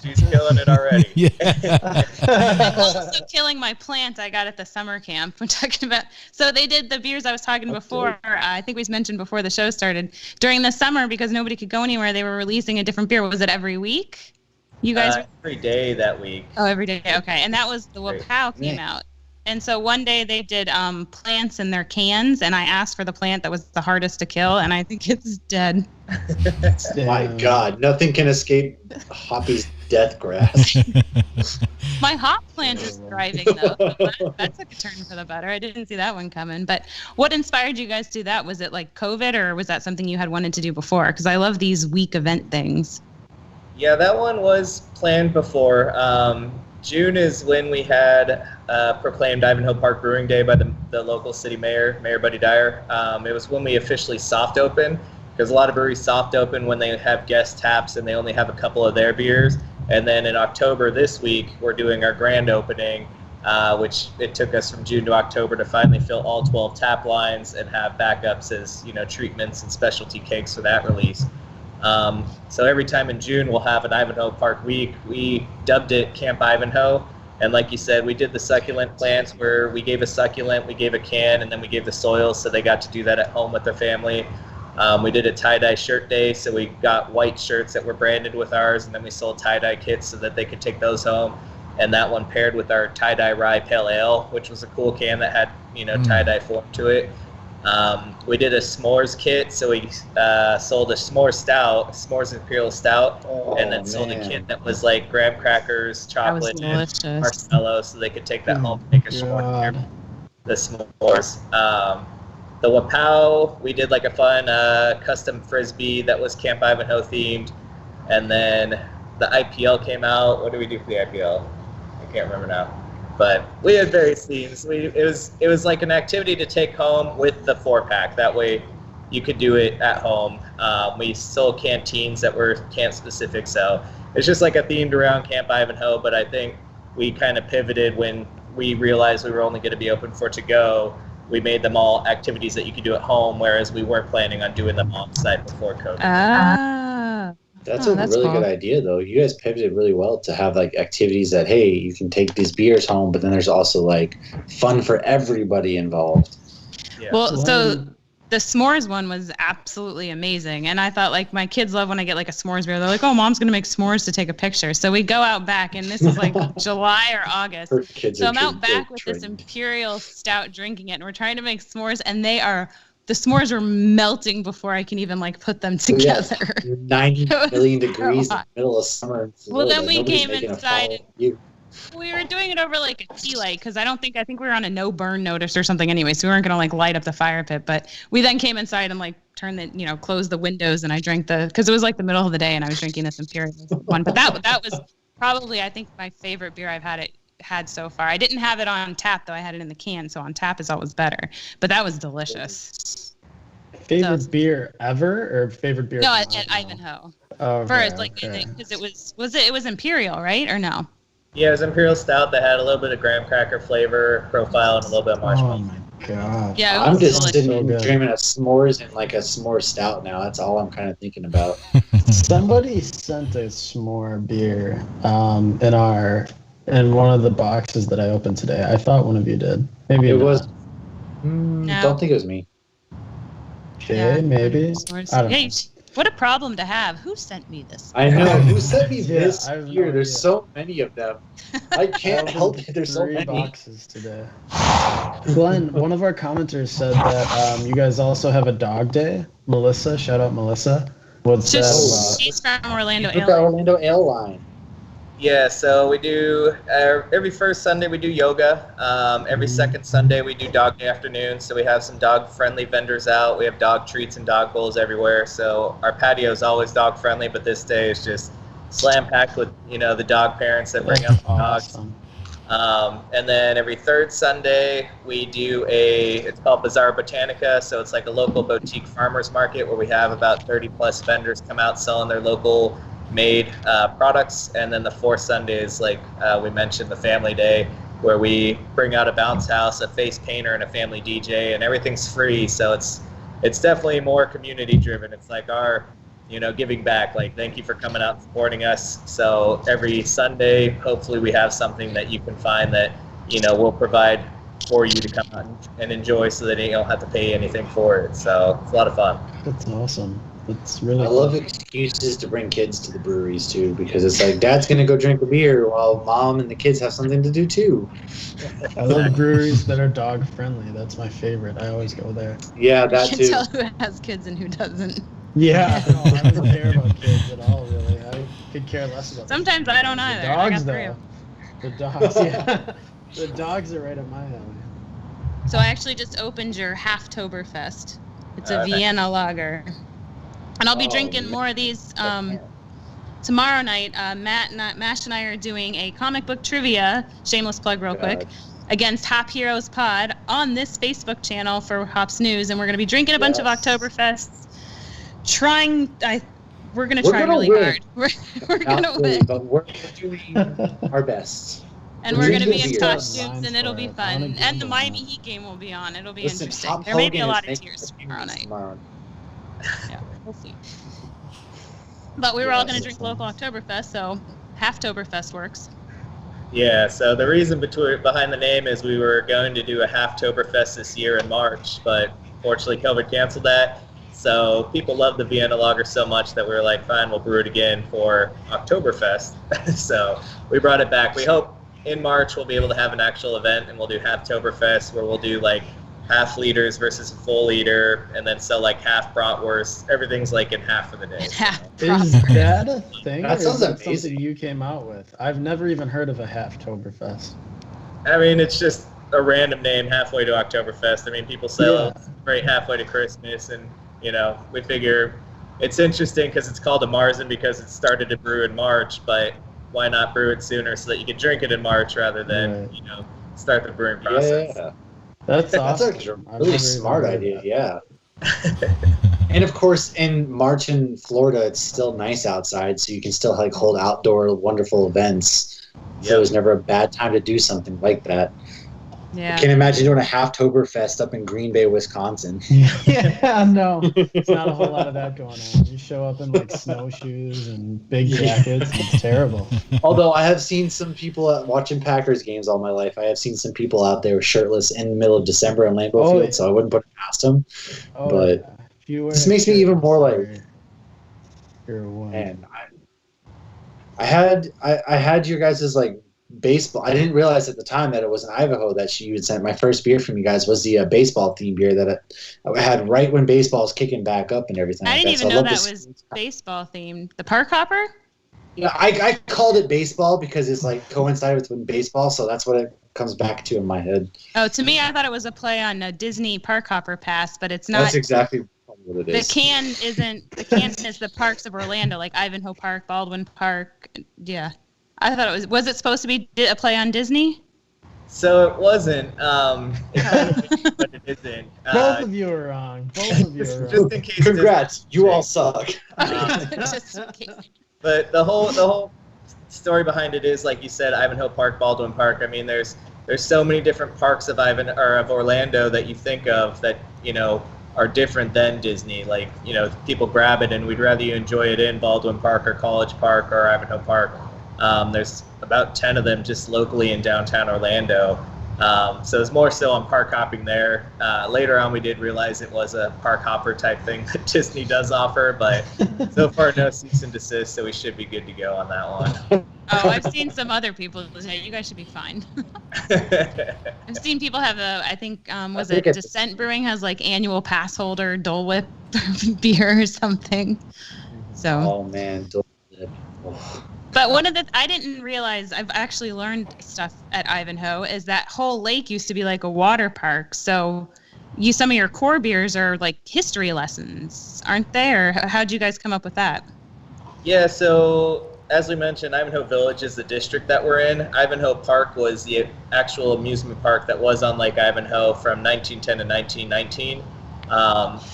She's killing it already. Yeah. I'm also killing my plant I got at the summer camp. I'm talking about. So they did the beers I was talking before. I think we mentioned before the show started. During the summer, because nobody could go anywhere, they were releasing a different beer. Was it every week? You guys? Every day that week. Oh, every day. Okay. And that was the Wapow came out. And so one day they did plants in their cans, and I asked for the plant that was the hardest to kill, and I think it's dead. My God, nothing can escape Hoppy's death grasp. My hop plant is thriving, though. So that took a turn for the better. I didn't see that one coming. But what inspired you guys to do that? Was it like COVID, or was that something you had wanted to do before? Because I love these week event things. Yeah, that one was planned before. June is when we had proclaimed Ivanhoe Park Brewing Day by the local city mayor, Mayor Buddy Dyer. It was when we officially soft opened, because a lot of breweries soft open when they have guest taps and they only have a couple of their beers. And then in October this week, we're doing our grand opening, which it took us from June to October to finally fill all 12 tap lines and have backups as treatments and specialty cakes for that release. So every time in June we'll have an Ivanhoe Park week. We dubbed it Camp Ivanhoe, and like you said, we did the succulent plants where we gave a succulent, we gave a can, and then we gave the soil, so they got to do that at home with their family. We did a tie-dye shirt day, so we got white shirts that were branded with ours, and then we sold tie-dye kits so that they could take those home. And that one paired with our tie-dye rye pale ale, which was a cool can that had tie-dye form to it. We did a s'mores kit, so we sold a s'mores imperial stout, and then sold a kit that was like graham crackers, chocolate, and marshmallow, so they could take that home and make a s'more. The s'mores. The Wapow, we did like a fun custom frisbee that was Camp Ivanhoe themed, and then the IPL came out. What did we do for the IPL? I can't remember now. But we had various themes. It was like an activity to take home with the 4-pack. That way you could do it at home. We sold canteens that were camp specific, so it's just like a themed around Camp Ivanhoe. But I think we kind of pivoted when we realized we were only going to be open for to-go. We made them all activities that you could do at home, whereas we weren't planning on doing them on site before COVID. That's a really cool. good idea, though. You guys pivoted really well to have like activities that, hey, you can take these beers home, but then there's also like fun for everybody involved. Yeah. Well, so the s'mores one was absolutely amazing. And I thought, like, my kids love when I get like a s'mores beer. They're like, oh, Mom's going to make s'mores to take a picture. So we go out back, and this is like July or August. Her kids So are I'm out back trained. with this Imperial Stout drinking it, and we're trying to make s'mores, and the s'mores are melting before I can even like put them together. Yeah, 90 million It was degrees so in the middle of summer. in Well, then Florida. we Nobody's came making a inside follow you. We were doing it over like a tea light because I think we were on a no burn notice or something anyway, so we weren't gonna like light up the fire pit. But we then came inside and like closed the windows, and I drank because it was like the middle of the day and I was drinking this Imperial one. But that was probably, I think, my favorite beer I've had so far. I didn't have it on tap though; I had it in the can, so on tap is always better. But that was delicious. Favorite So- beer ever, or favorite beer? No, from at Ivanhoe. Oh, First, okay, like, okay. because it was Imperial, right? Or no? Yeah, it was Imperial Stout that had a little bit of graham cracker flavor profile and a little bit of marshmallow. Oh my god. Yeah, it I'm was just delicious. sitting So good. dreaming of s'mores and like a s'more stout now. That's all I'm kind of thinking about. Somebody sent a s'more beer in one of the boxes that I opened today. I thought one of you did. Maybe It not. was. No. Don't think it was me. Okay, Yeah, maybe. s'mores. I don't Yeah, know. what a problem to have. Who sent me this? I know. Who sent me Yeah, this I have no beer? There's idea. so many of them. I can't I help opened it. There's so 3 many. boxes today. Glenn, one of our commenters said that you guys also have a dog day. Melissa, shout out Melissa. What's that about? She's from Orlando. Look at the Ale. Orlando Ale line. Yeah, so we do every first Sunday we do yoga. Every second Sunday we do dog day afternoon. So we have some dog-friendly vendors out. We have dog treats and dog bowls everywhere. So our patio is always dog-friendly, but this day is just slam-packed with the dog parents that bring up dogs. Awesome. And then every third Sunday we do it's called Bazaar Botanica. So it's like a local boutique farmers market where we have about 30 plus vendors come out selling their local made products. And then the fourth Sunday is like we mentioned, the family day, where we bring out a bounce house, a face painter, and a family DJ, and everything's free. So it's definitely more community driven. It's like our giving back, like thank you for coming out and supporting us. So every Sunday hopefully we have something that you can find that we'll provide for you to come out and enjoy, so that you don't have to pay anything for it. So it's a lot of fun. That's awesome. That's really I cool. love excuses to bring kids to the breweries too, because it's like Dad's gonna go drink a beer while Mom and the kids have something to do too. I love breweries that are dog friendly. That's my favorite. I always go there. Yeah, You that can too. tell who has kids and who doesn't. Yeah, no, I don't care about kids at all, really. I could care less about Sometimes I don't the either. I dogs, got 3 though. of 'em. The dogs, yeah. The dogs are right up my alley. So I actually just opened your Halftoberfest. It's a Nice. Vienna lager. And I'll be Oh, drinking man. more of these tomorrow night. Mash and I are doing a comic book trivia, shameless plug real quick, against Hop Heroes Pod on this Facebook channel for Hops News. And we're going to be drinking a bunch of Yes. Oktoberfests, we're going to We're try gonna really win. hard. We're going Not to really, win. but we're doing our best. And We're we're going to be gonna in be costumes, lines and it'll for be it. I wanna fun. get And the into Miami that. Heat game will be on. It'll be Listen, interesting. Hop There may be a Hogan lot is of making tears the tomorrow teams night. tomorrow. Yeah, we'll see. But we were all Yes, going to drink local sounds- Oktoberfest, so Halftoberfest works. Yeah, so the reason behind the name is we were going to do a Halftoberfest this year in March, but fortunately COVID canceled that. So people love the Vienna Lager so much that we were like, fine, we'll brew it again for Oktoberfest. So we brought it back. We hope in March we'll be able to have an actual event, and we'll do Halftoberfest, where we'll do like half liters versus a full liter, and then sell like half bratwurst. Everything's like in half for the day. Half Is proper. that a thing? That or is sounds that amazing. something you came out with? I've never even heard of a Halftoberfest. I mean, it's just a random name halfway to Oktoberfest. I mean, people sell Yeah. it right halfway to Christmas, and we figure it's interesting because it's called a Marzen because it started to brew in March, but why not brew it sooner so that you can drink it in March rather than start the brewing process? Yeah, that's awesome. That's a really smart idea. Yeah. And of course, in March in Florida, it's still nice outside, so you can still like hold outdoor wonderful events. So there's never a bad time to do something like that. Yeah. I can't imagine doing a Halftoberfest up in Green Bay, Wisconsin. Yeah, no, it's not a whole lot of that going on. You show up in like snowshoes and big jackets. It's terrible. Although I have seen some people watching Packers games all my life. I have seen some people out there shirtless in the middle of December in Lambeau Field, so I wouldn't put it past them. But this makes me even more like, man, I had your guys' like baseball. I didn't realize at the time that it was an Ivanhoe that you had sent. My first beer from you guys was the baseball themed beer that I had right when baseball was kicking back up and everything. I didn't even know that was baseball themed. The Park Hopper? Yeah, I called it baseball because it's like coincided with baseball, so that's what it comes back to in my head. Oh, to me, I thought it was a play on a Disney Park Hopper Pass, but it's not. That's exactly what it is. The can is the parks of Orlando, like Ivanhoe Park, Baldwin Park. Yeah. I thought it was it supposed to be a play on Disney? So it wasn't, but it isn't. Both of you are wrong. Just in case. Congrats, you all suck. Just in case. But the whole story behind it is, like you said, Ivanhoe Park, Baldwin Park. I mean, there's so many different parks of Orlando that you think of that are different than Disney. Like people grab it, and we'd rather you enjoy it in Baldwin Park or College Park or Ivanhoe Park. There's about 10 of them just locally in downtown Orlando. So it's more so on park hopping there. Later on, we did realize it was a park hopper type thing that Disney does offer, but so far no cease and desist, so we should be good to go on that one. Oh, I've seen some other people say you guys should be fine. I've seen people have Descent Brewing has like annual pass holder Dole Whip beer or something. So. Oh man, Dole Whip. Oh. But I didn't realize, I've actually learned stuff at Ivanhoe, is that whole lake used to be like a water park. So some of your core beers are like history lessons, aren't they? Or how'd you guys come up with that? Yeah, so as we mentioned, Ivanhoe Village is the district that we're in. Ivanhoe Park was the actual amusement park that was on Lake Ivanhoe from 1910 to 1919.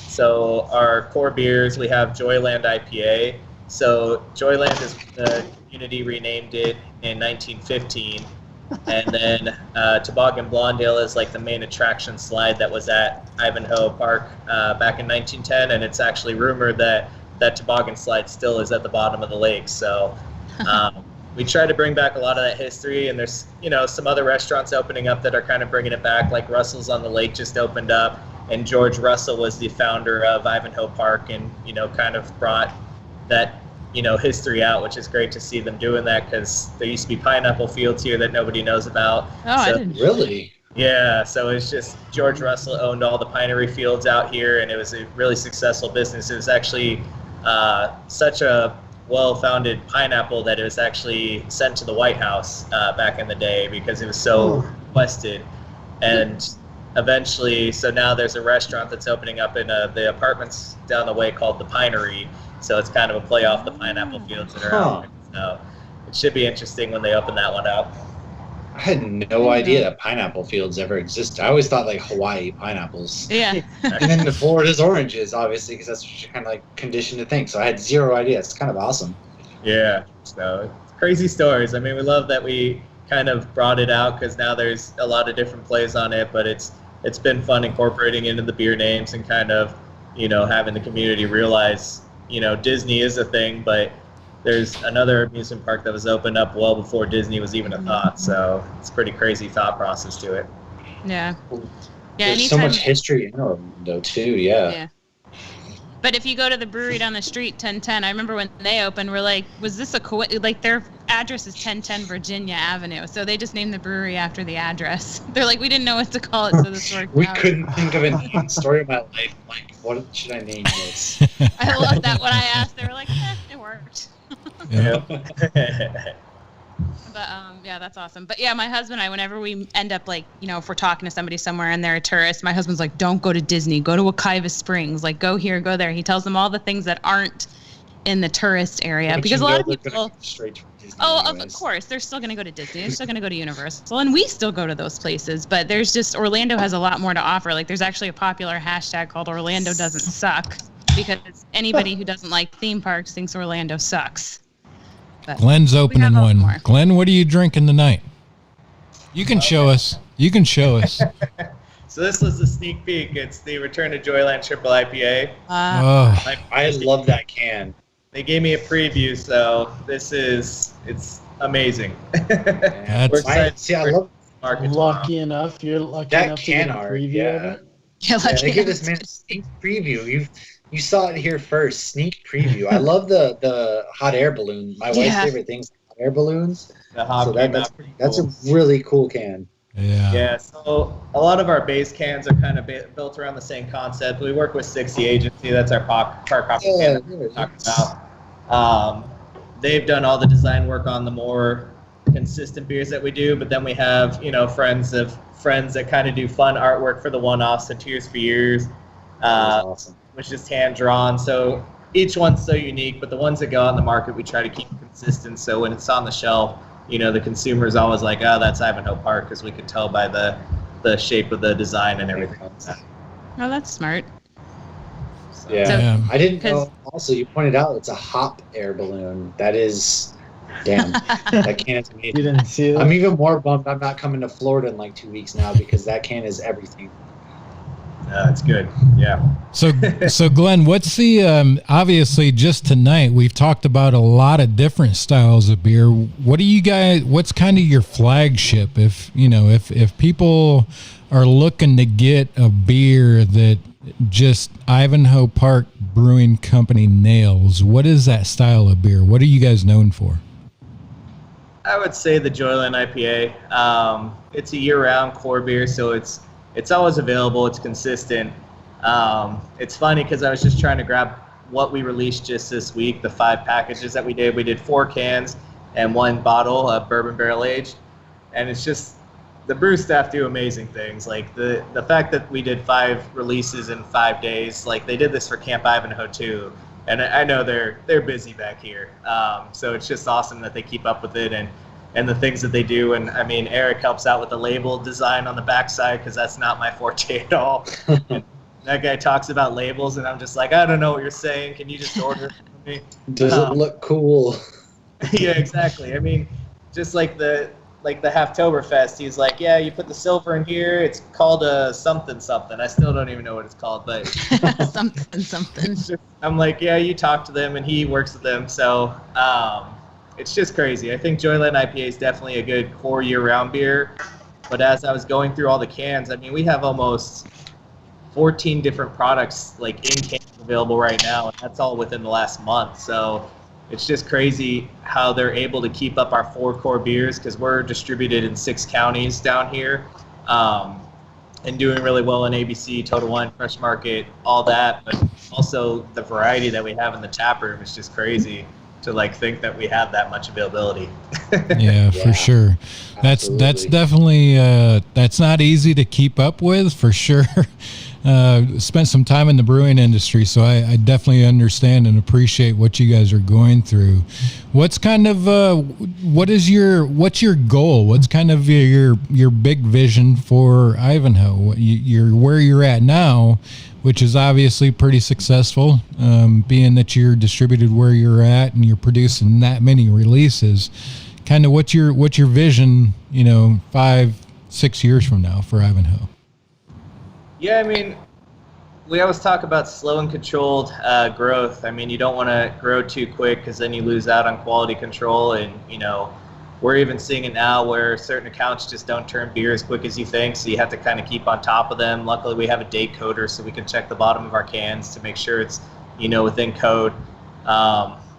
So our core beers, we have Joyland IPA. So Joyland is the community renamed it in 1915, and then Toboggan Blondale is like the main attraction slide that was at Ivanhoe Park back in 1910, and it's actually rumored that toboggan slide still is at the bottom of the lake. So we try to bring back a lot of that history, and there's some other restaurants opening up that are kind of bringing it back, like Russell's on the Lake just opened up, and George Russell was the founder of Ivanhoe Park, and kind of brought that history out, which is great to see them doing that, because there used to be pineapple fields here that nobody knows about. Oh, I didn't. Really? Yeah, so it's just George Russell owned all the pinery fields out here, and it was a really successful business. It was actually such a well-founded pineapple that it was actually sent to the White House back in the day because it was so requested. And eventually, so now there's a restaurant that's opening up in the apartments down the way called the Pinery. So it's kind of a play off the pineapple fields that are out there. So it should be interesting when they open that one up. I had no idea that pineapple fields ever existed. I always thought like Hawaii pineapples. Yeah. And then the Florida's oranges, obviously, because that's what you're kind of like conditioned to think. So I had zero idea. It's kind of awesome. Yeah. So crazy stories. I mean, we love that we kind of brought it out because now there's a lot of different plays on it, but it's been fun incorporating into the beer names and kind of, having the community realize Disney is a thing, but there's another amusement park that was opened up well before Disney was even a thought. So it's a pretty crazy thought process to it. Yeah. There's so much history in Orlando too. Yeah. But if you go to the brewery down the street, 1010, I remember when they opened, we're like, was this like their address is 1010 Virginia Avenue. So they just named the brewery after the address. They're like, we didn't know what to call it, so this worked We out. couldn't think of a name. Story of my life. Like, what should I name this? I love that when I asked, they were like, it worked. Yeah. But yeah, that's awesome. But yeah, my husband and I, whenever we end up like, if we're talking to somebody somewhere and they're a tourist, my husband's like, don't go to Disney, go to Wekiva Springs, like go here, go there. He tells them all the things that aren't in the tourist area, But because a you lot know of they're people. gonna go straight to Disney Oh, of anyways. course, they're still going to go to Disney. They're still going to go to Universal, and we still go to those places. But there's just Orlando has a lot more to offer. Like there's actually a popular hashtag called Orlando doesn't suck, because anybody who doesn't like theme parks thinks Orlando sucks. But Glenn's opening a lot one. more. Glenn, what are you drinking tonight? You can show us. You can show us. So this was the sneak peek. It's the Return to Joyland Triple IPA. Oh, I love that can. They gave me a preview, so it's amazing. That's- We're excited See, I for love market tomorrow. Lucky enough, you're lucky that enough to get can a art. preview of Yeah. it. yeah, Yeah, they give this man a sneak preview. You saw it here first. Sneak preview. I love the hot air balloon. My wife's Yeah. favorite thing's hot air balloons. The hop So came that's out pretty that's cool. a really cool can. yeah. Yeah, so a lot of our base cans are kind of built around the same concept. We work with 60 Agency. That's our park hopper can that we're talking about. They've done all the design work on the more consistent beers that we do, but then we have, friends that kind of do fun artwork for the one-offs, the Tears for Years, That's awesome. which is hand-drawn. So each one's so unique, but the ones that go on the market, we try to keep consistent. So when it's on the shelf, the consumer's always like, oh, that's Ivanhoe Park, because we can tell by the shape of the design and everything like that. Oh, that's smart. So, Yeah. So- Yeah. I didn't 'Cause- know. Also, you pointed out it's a hop air balloon. That is, damn, that can is You amazing. didn't see that? I'm even more bummed I'm not coming to Florida in like 2 weeks now because that can is everything. it's good. Yeah. So Glenn, what's the obviously just tonight we've talked about a lot of different styles of beer. What do you guys? What's kind of your flagship? If people are looking to get a beer that just Ivanhoe Park Brewing Company nails, what is that style of beer? What are you guys known for? I would say the Joyland IPA. It's a year-round core beer, so it's always available. It's consistent. It's funny because I was just trying to grab what we released just this week, the 5 packages that we did. We did 4 cans and 1 bottle of bourbon barrel aged, and it's just the brew staff do amazing things. Like the fact that we did 5 releases in 5 days, like they did this for Camp Ivanhoe too. And I know they're busy back here, so it's just awesome that they keep up with it and the things that they do. And I mean, Eric helps out with the label design on the backside because that's not my forte at all. That guy talks about labels, and I'm just like, I don't know what you're saying. Can you just order it for me? Does it look cool? Yeah, exactly. I mean, just like the Halftoberfest, he's like, yeah, you put the silver in here. It's called a something something. I still don't even know what it's called, but something. I'm like, yeah, you talk to them, and he works with them. So it's just crazy. I think Joyland IPA is definitely a good core year-round beer. But as I was going through all the cans, I mean, we have almost 14 different products like in cans available right now, and that's all within the last month. So it's just crazy how they're able to keep up our 4 core beers, because we're distributed in 6 counties down here, and doing really well in ABC, Total Wine, Fresh Market, all that. But also the variety that we have in the tap room is just crazy to think that we have that much availability. Yeah, for Yeah. sure. That's Absolutely. definitely that's not easy to keep up with, for sure. Spent some time in the brewing industry, so I definitely understand and appreciate what you guys are going through. What's kind of what's your goal? What's kind of your big vision for Ivanhoe? You're where you're at now, which is obviously pretty successful, being that you're distributed where you're at and you're producing that many releases. Kind of what's your vision, 5-6 years from now for Ivanhoe? Yeah, I mean, we always talk about slow and controlled growth. I mean, you don't want to grow too quick because then you lose out on quality control. And, we're even seeing it now where certain accounts just don't turn beer as quick as you think. So you have to kind of keep on top of them. Luckily, we have a date coder so we can check the bottom of our cans to make sure it's, within code.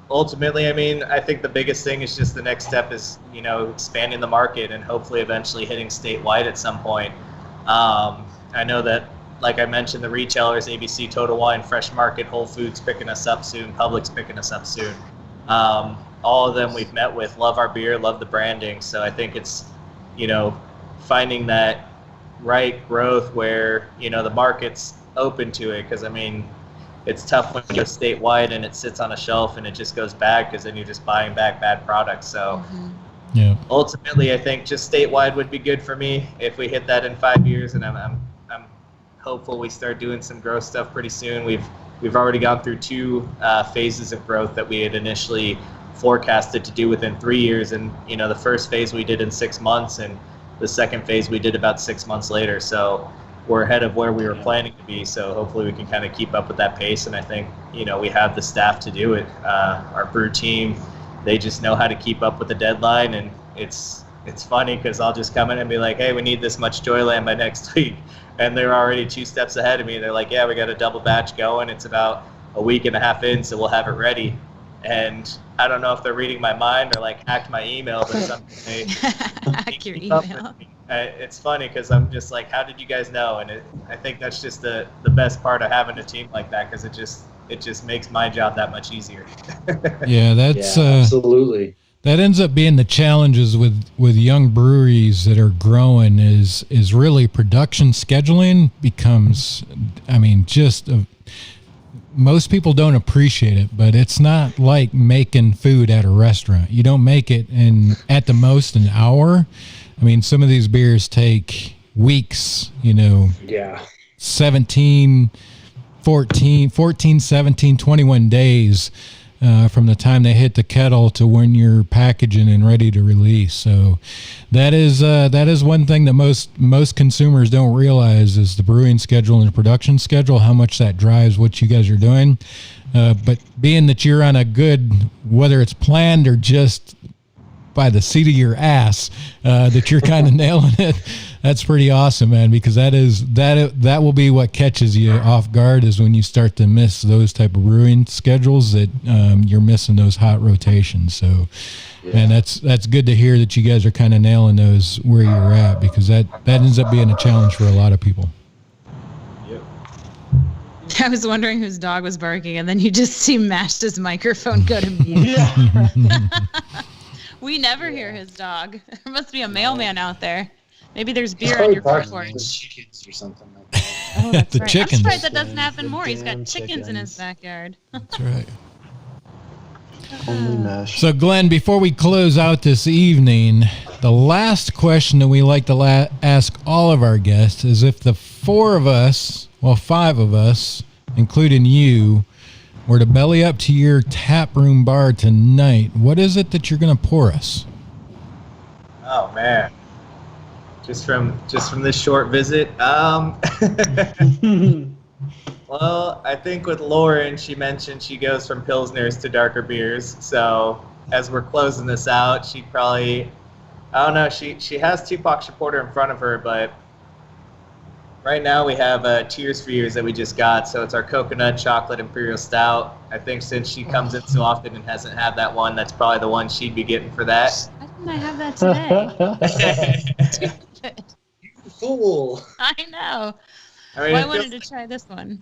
Ultimately, I mean, I think the biggest thing is just the next step is, expanding the market and hopefully eventually hitting statewide at some point. I know that, like I mentioned, the retailers, ABC, Total Wine, Fresh Market, Whole Foods picking us up soon, Publix picking us up soon. all of them we've met with love our beer, love the branding. So I think it's, finding that right growth where, the market's open to it. Because, I mean, it's tough when you go statewide and it sits on a shelf and it just goes bad because then you're just buying back bad products. So Yeah. ultimately, I think just statewide would be good for me if we hit that in 5 years. And I'm hopeful we start doing some growth stuff pretty soon. We've already gone through 2 phases of growth that we had initially forecasted to do within 3 years. And, the first phase we did in 6 months, and the second phase we did about 6 months later. So we're ahead of where we were planning to be. So hopefully we can kind of keep up with that pace. And I think, we have the staff to do it. Our brew team, they just know how to keep up with the deadline. And it's funny because I'll just come in and be like, hey, we need this much Joyland by next week. And they're already 2 steps ahead of me. They're like, yeah, we got a double batch going. It's about a week and a half in, so we'll have it ready. And I don't know if they're reading my mind or like hacked my email, but something they Hack your email. It's funny because I'm just like, how did you guys know? And I think that's just the best part of having a team like that, because it just makes my job that much easier. Yeah, that's absolutely. That ends up being the challenges with young breweries that are growing is really production scheduling becomes, I mean, most people don't appreciate it, but it's not like making food at a restaurant. You don't make it in at the most an hour. I mean, some of these beers take weeks, 17, 14, 17, 21 days from the time they hit the kettle to when you're packaging and ready to release. So that is one thing that most consumers don't realize is the brewing schedule and the production schedule, how much that drives what you guys are doing. But being that you're on a good, whether it's planned or just by the seat of your ass, that you're kind of nailing it. That's pretty awesome, man, because that will be what catches you off guard is when you start to miss those type of brewing schedules that you're missing those hot rotations. So, and that's good to hear that you guys are kind of nailing those where you're at, because that ends up being a challenge for a lot of people. I was wondering whose dog was barking, and then you just see Mashta's microphone go to mute. We never hear his dog. There must be a mailman out there. Maybe there's beer on your front porch. Chickens or something like that. Oh, that's The right. chickens. I'm surprised that doesn't happen more. He's got Damn chickens in his chickens. backyard. That's right. Only mesh. So, Glenn, before we close out this evening, the last question that we like to ask all of our guests is if the 5 of us, including you, were to belly up to your tap room bar tonight, what is it that you're going to pour us? Oh man, just from this short visit. Well, I think with Lauren, she mentioned she goes from pilsners to darker beers. So as we're closing this out, she'd probably, I don't know. She has Tupac Shaporter in front of her, but right now we have Tears for Years that we just got. So it's our coconut chocolate imperial stout. I think since she comes in so often and hasn't had that one, that's probably the one she'd be getting for that. Why didn't I have that today? Stupid. You fool. I know. I mean, Well, I wanted to try this one.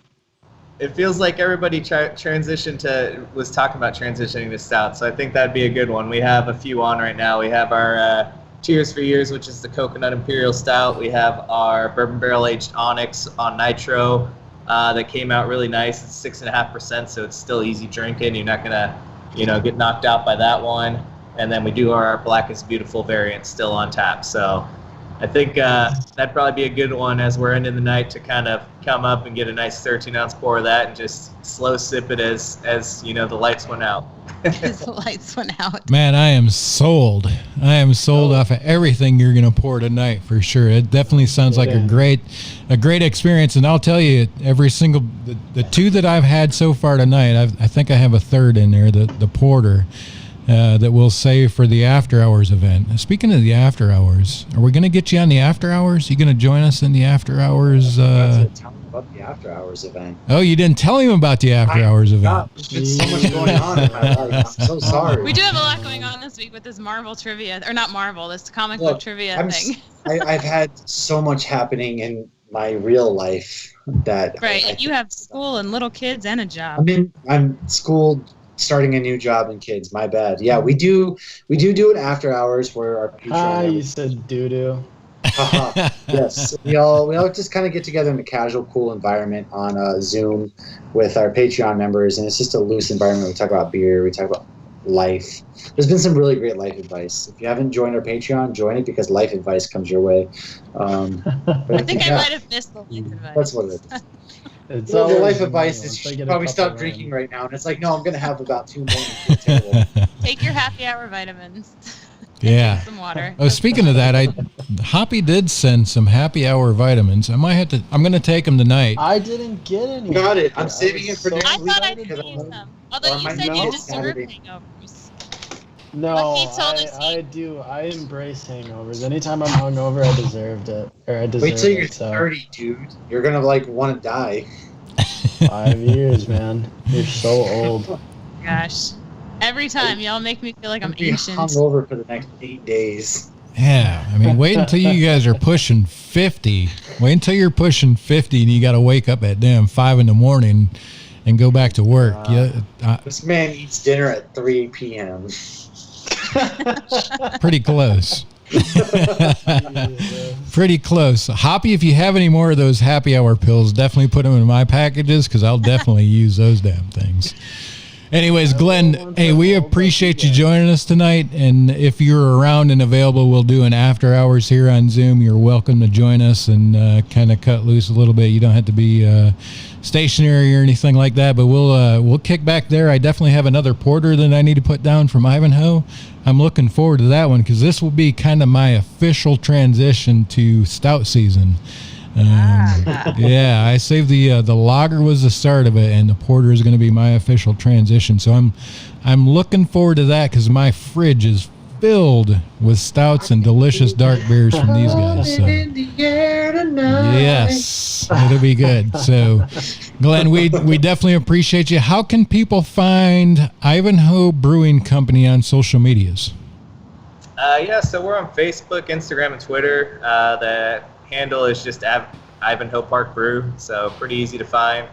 it feels like everybody was talking about transitioning to stout, so I think that'd be a good one. We have a few on right now. We have our Tears for Years, which is the coconut imperial stout. We have our bourbon barrel aged Onyx on nitro that came out really nice. It's 6.5%, so it's still easy drinking. You're not gonna, get knocked out by that one. And then we do our Black is Beautiful variant still on tap. So I think that'd probably be a good one as we're ending the night to kind of come up and get a nice 13-ounce pour of that and just slow sip it as the lights went out. As the lights went out. Man, I am sold. I am sold off of everything you're going to pour tonight for sure. It definitely sounds like a great experience. And I'll tell you, every single, the 2 that I've had so far tonight, I think I have a third in there, the porter. That we'll save for the after hours event. Speaking of the after hours, are we going to get you on the after hours? You going to join us in the after hours? Tell me about the after hours event. Oh, you didn't tell him about the after hours event. There's so much going on in my life. I'm so sorry. We do have a lot going on this week with this Marvel trivia, or not Marvel, this comic book trivia thing. I've had so much happening in my real life that Right, you have school and little kids and a job. I'm school starting a new job and kids. My bad. Yeah, we do it after hours where our Patreon You said doo-doo. yes, we all just kind of get together in a casual, cool environment on Zoom with our Patreon members, and it's just a loose environment. We talk about beer, we talk about life. There's been some really great life advice. If you haven't joined our Patreon, join it because life advice comes your way. I think I might have missed the life advice. That's what it is. It's Well, the always life advice is you should probably stop drinking right now. And it's like, no, I'm going to have about 2 more. Take your happy hour vitamins. Yeah. Some water. Oh, speaking of that, Hoppy did send some happy hour vitamins. I'm going to take them tonight. I didn't get any. Got it. I'm saving it for next I week. thought I didn't use them. Although you said you deserve hangovers. No, Lucky told us I do. I embrace hangovers. Anytime I'm hungover, I deserved it. Or I deserve Wait till it. you're So. 30, dude. You're going to want to die. 5 years, man. You're so old. Gosh. Every time y'all make me feel like I'm Be ancient. hungover for the next 8 days. Yeah. I mean, wait until you guys are pushing 50. Wait until you're pushing 50 and you got to wake up at damn 5 in the morning and go back to work. This man eats dinner at 3 p.m. Pretty close. Pretty close. Hoppy, if you have any more of those happy hour pills, definitely put them in my packages because I'll definitely use those damn things. Anyways, Glenn, hey, we appreciate you joining us tonight. And if you're around and available, we'll do an after hours here on Zoom. You're welcome to join us and kind of cut loose a little bit. You don't have to be stationary or anything like that, but we'll kick back there. I definitely have another porter that I need to put down from Ivanhoe. I'm looking forward to that one because this will be kind of my official transition to stout season. Yeah, I saved the lager was the start of it, and the porter is going to be my official transition. So I'm looking forward to that because my fridge is filled with stouts and delicious dark beers from these guys. So. Yes, it'll be good. So, Glenn, we definitely appreciate you. How can people find Ivanhoe Brewing Company on social medias? Yeah, so we're on Facebook, Instagram, and Twitter. The handle is just Ivanhoe Park Brew, so pretty easy to find.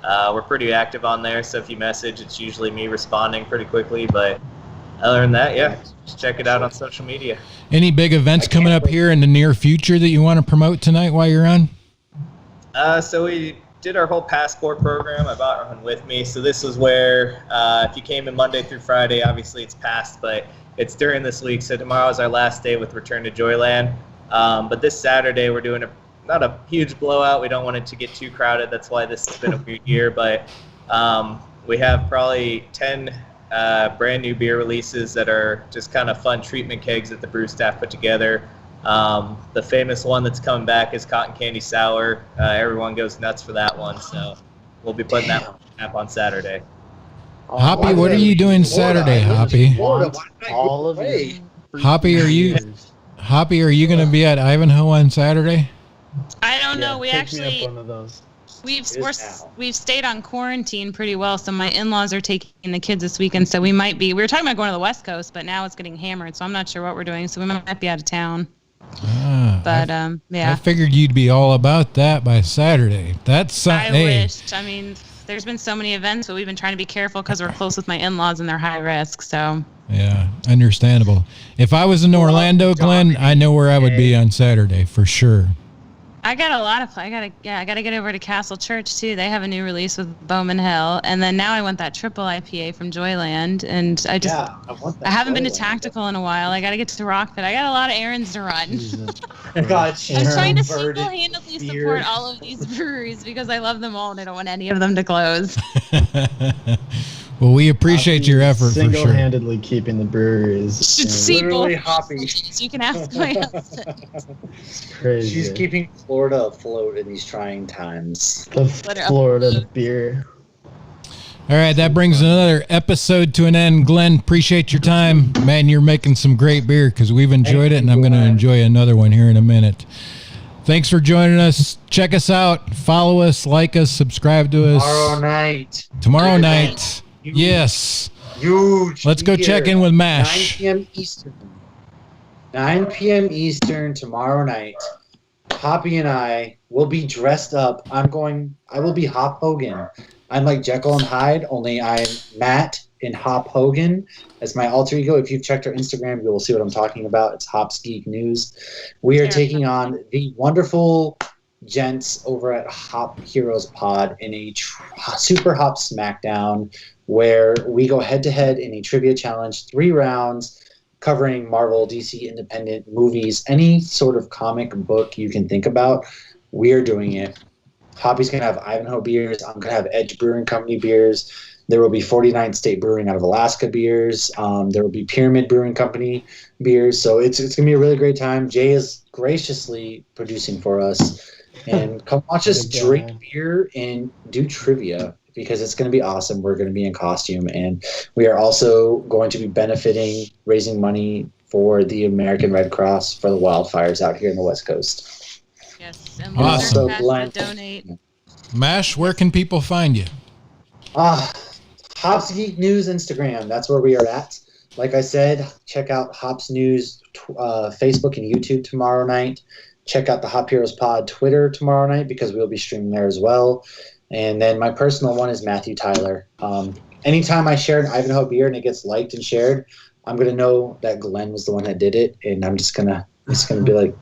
We're pretty active on there, so if you message, it's usually me responding pretty quickly. But other than that, yeah, just check it out on social media. Any big events coming up here in the near future that you want to promote tonight while you're on? So we did our whole passport program. I brought one with me. So this was where if you came in Monday through Friday, obviously it's passed, but it's during this week. So tomorrow is our last day with Return to Joyland. But this Saturday we're doing not a huge blowout. We don't want it to get too crowded. That's why this has been a weird year. But we have probably 10 brand new beer releases that are just kind of fun treatment kegs that the brew staff put together. The famous one that's coming back is Cotton Candy Sour. Everyone goes nuts for that one. So we'll be putting that one up on Saturday. Hoppy, what are you doing Saturday, Hoppy? All of you. Hoppy, are you going to be at Ivanhoe on Saturday? I don't know. We pick me actually up one of those. we've stayed on quarantine pretty well. So my in-laws are taking the kids this weekend. So we might be. We were talking about going to the West Coast, but now it's getting hammered. So I'm not sure what we're doing. So we might be out of town. But yeah. I figured you'd be all about that by Saturday. That's I wished. I mean, there's been so many events, but we've been trying to be careful because we're close with my in-laws and they're high risk. So. Yeah, understandable. If I was in Orlando, Glenn, I know where I would be on Saturday for sure. I got a lot of. I gotta get over to Castle Church too. They have a new release with Bowman Hill, and then now I want that triple IPA from Joyland, and I haven't been to Tactical in a while. I gotta get to Rockpit. I got a lot of errands to run. God, I'm trying to single-handedly support all of these breweries because I love them all, and I don't want any of them to close. Well, we appreciate your effort for sure. Single-handedly keeping the breweries. Literally Hoppy. You can ask my husband. It's crazy. She's keeping Florida afloat in these trying times. The Florida beer. All right, that brings another episode to an end. Glenn, appreciate your time. Man, you're making some great beer because we've enjoyed it, and I'm going to enjoy another one here in a minute. Thanks for joining us. Check us out. Follow us, like us, subscribe to us. Tomorrow night. Yes. Huge. Let's go check in with MASH. 9 p.m. Eastern. 9 p.m. Eastern tomorrow night. Hoppy and I will be dressed up. I will be Hop Hogan. I'm like Jekyll and Hyde, only I'm Matt in Hop Hogan as my alter ego. If you've checked our Instagram, you will see what I'm talking about. It's Hops Geek News. We are taking on the wonderful gents over at Hop Heroes Pod in a Super Hop Smackdown, where we go head-to-head in a trivia challenge, 3 rounds, covering Marvel, DC, independent movies, any sort of comic book you can think about. We are doing it. Hoppy's going to have Ivanhoe beers. I'm going to have Edge Brewing Company beers. There will be 49th State Brewing out of Alaska beers. There will be Pyramid Brewing Company beers. So it's going to be a really great time. Jay is graciously producing for us. And come watch us drink beer and do trivia, because it's going to be awesome. We're going to be in costume. And we are also going to be benefiting, raising money for the American Red Cross for the wildfires out here in the West Coast. Yes, and Awesome. to donate. Mash, where can people find you? Hops Geek News Instagram. That's where we are at. Like I said, check out Hops News Facebook and YouTube tomorrow night. Check out the Hop Heroes Pod Twitter tomorrow night, because we'll be streaming there as well. And then my personal one is Matthew Tyler. Anytime I share an Ivanhoe beer and it gets liked and shared, I'm going to know that Glenn was the one that did it. And I'm just going to be like,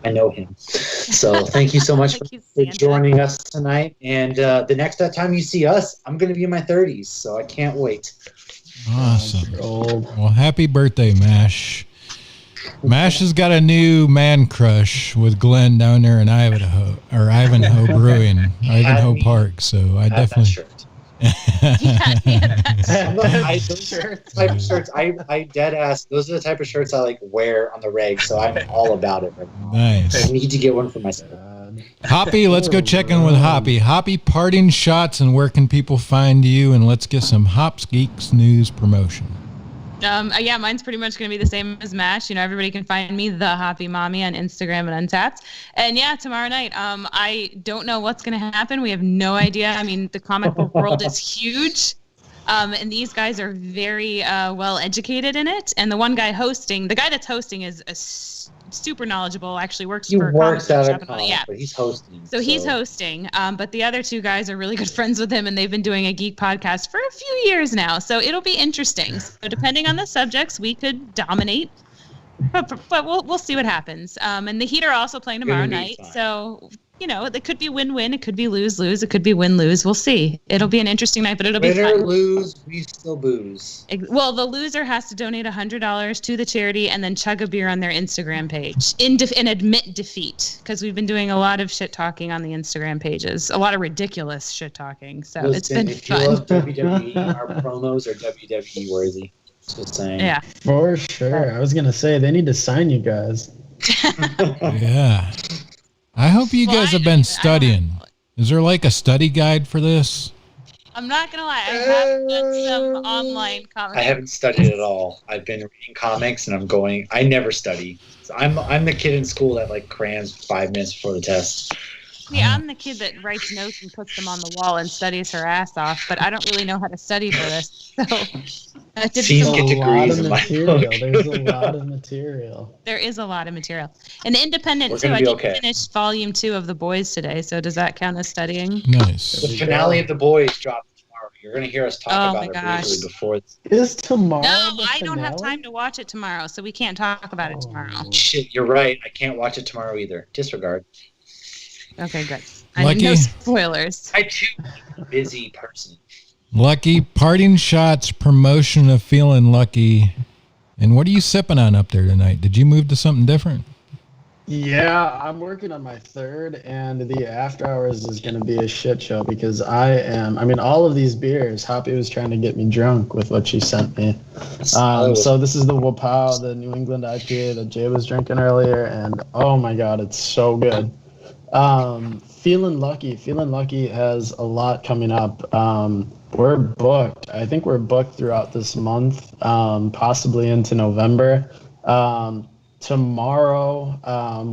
I know him. So thank you so much for joining us tonight. And the next time you see us, I'm going to be in my 30s. So I can't wait. Awesome. Well, happy birthday, Mash. Mash has got a new man crush with Glenn down there in Ivanhoe Brewing, Ivanhoe Park. So I definitely. Shirt. Those type of shirts, I dead ass. Those are the type of shirts I like wear on the reg. So I'm all about it right now. Nice. I need to get one for myself. Hoppy, let's go check in with Hoppy. Hoppy, parting shots, and where can people find you? And let's get some Hops Geeks News promotion. Yeah, mine's pretty much going to be the same as Mash. You know, everybody can find me, The Hoppy Mommy, on Instagram and Untapped. And yeah, tomorrow night, I don't know what's going to happen. We have no idea. I mean, the comic book world is huge. And these guys are very well educated in it. And the guy that's hosting is a super knowledgeable, actually works for a comic book shop. But he's hosting. So he's hosting, but the other 2 guys are really good friends with him, and they've been doing a geek podcast for a few years now. So it'll be interesting. So depending on the subjects, we could dominate, but we'll see what happens. And the Heat are also playing tomorrow night, so you know, it could be win-win, it could be lose-lose, it could be win-lose. We'll see. It'll be an interesting night, but it'll be fun. Win or lose, we still booze. Well, the loser has to donate $100 to the charity and then chug a beer on their Instagram page and admit defeat, because we've been doing a lot of shit talking on the Instagram pages, a lot of ridiculous shit talking. So it's been if fun. You love WWE, our promos are WWE worthy. Just saying. Yeah, for sure. I was gonna say they need to sign you guys. Yeah. I hope you guys have been studying. Is there like a study guide for this? I'm not gonna lie, I have done some online comics. I haven't studied at all. I've been reading comics, and I never study. So I'm the kid in school that like crams 5 minutes before the test. Yeah, I'm the kid that writes notes and puts them on the wall and studies her ass off, but I don't really know how to study for this. So I did There's a lot of material. There is a lot of material. And Independent, too. Gonna I be did okay. finish volume 2 of The Boys today, so does that count as studying? Nice. The finale of The Boys drops tomorrow. You're going to hear us talk Oh about my it gosh. briefly before. Is tomorrow? No, the I don't have finale? time to watch it tomorrow, so we can't talk about it tomorrow. Shit, you're right. I can't watch it tomorrow either. Disregard. Okay, good. I Lucky. mean, no spoilers. I too am a busy person. Lucky, parting shots, promotion of feeling lucky. And what are you sipping on up there tonight? Did you move to something different? Yeah, I'm working on my 3rd, and the after hours is going to be a shit show because all of these beers, Hoppy was trying to get me drunk with what she sent me. So this is the Wapow, the New England IPA that Jay was drinking earlier, and oh my God, it's so good. Feeling Lucky has a lot coming up. We're booked. I think we're booked throughout this month, possibly into November. Tomorrow,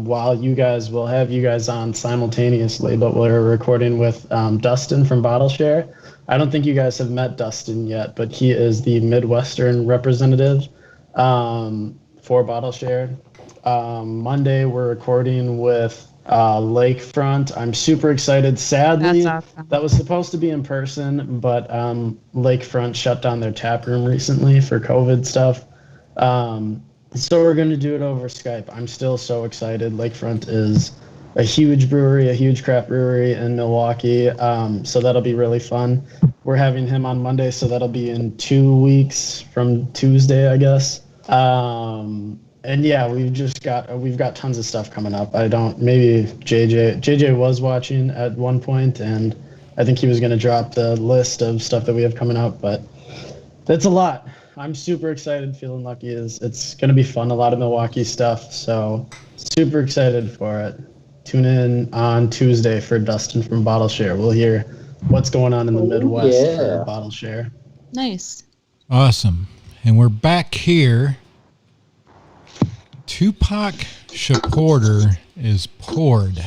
we'll have you guys on simultaneously, but we're recording with Dustin from BottleShare. I don't think you guys have met Dustin yet, but he is the Midwestern representative for BottleShare. Monday, we're recording with Lakefront. I'm super excited. Sadly, That's awesome. that was supposed to be in person, but Lakefront shut down their tap room recently for COVID stuff. So we're going to do it over Skype. I'm still so excited. Lakefront is a huge brewery, a huge craft brewery in Milwaukee. So that'll be really fun. We're having him on Monday, so that'll be in 2 weeks from Tuesday, I guess. And yeah, we've got tons of stuff coming up. Maybe JJ was watching at one point, and I think he was going to drop the list of stuff that we have coming up, but that's a lot. I'm super excited. Feeling Lucky it's going to be fun. A lot of Milwaukee stuff, so super excited for it. Tune in on Tuesday for Dustin from Bottle Share. We'll hear what's going on in the Midwest for Bottle Share. Nice. Awesome. And we're back here. Tupac Shaporter is poured.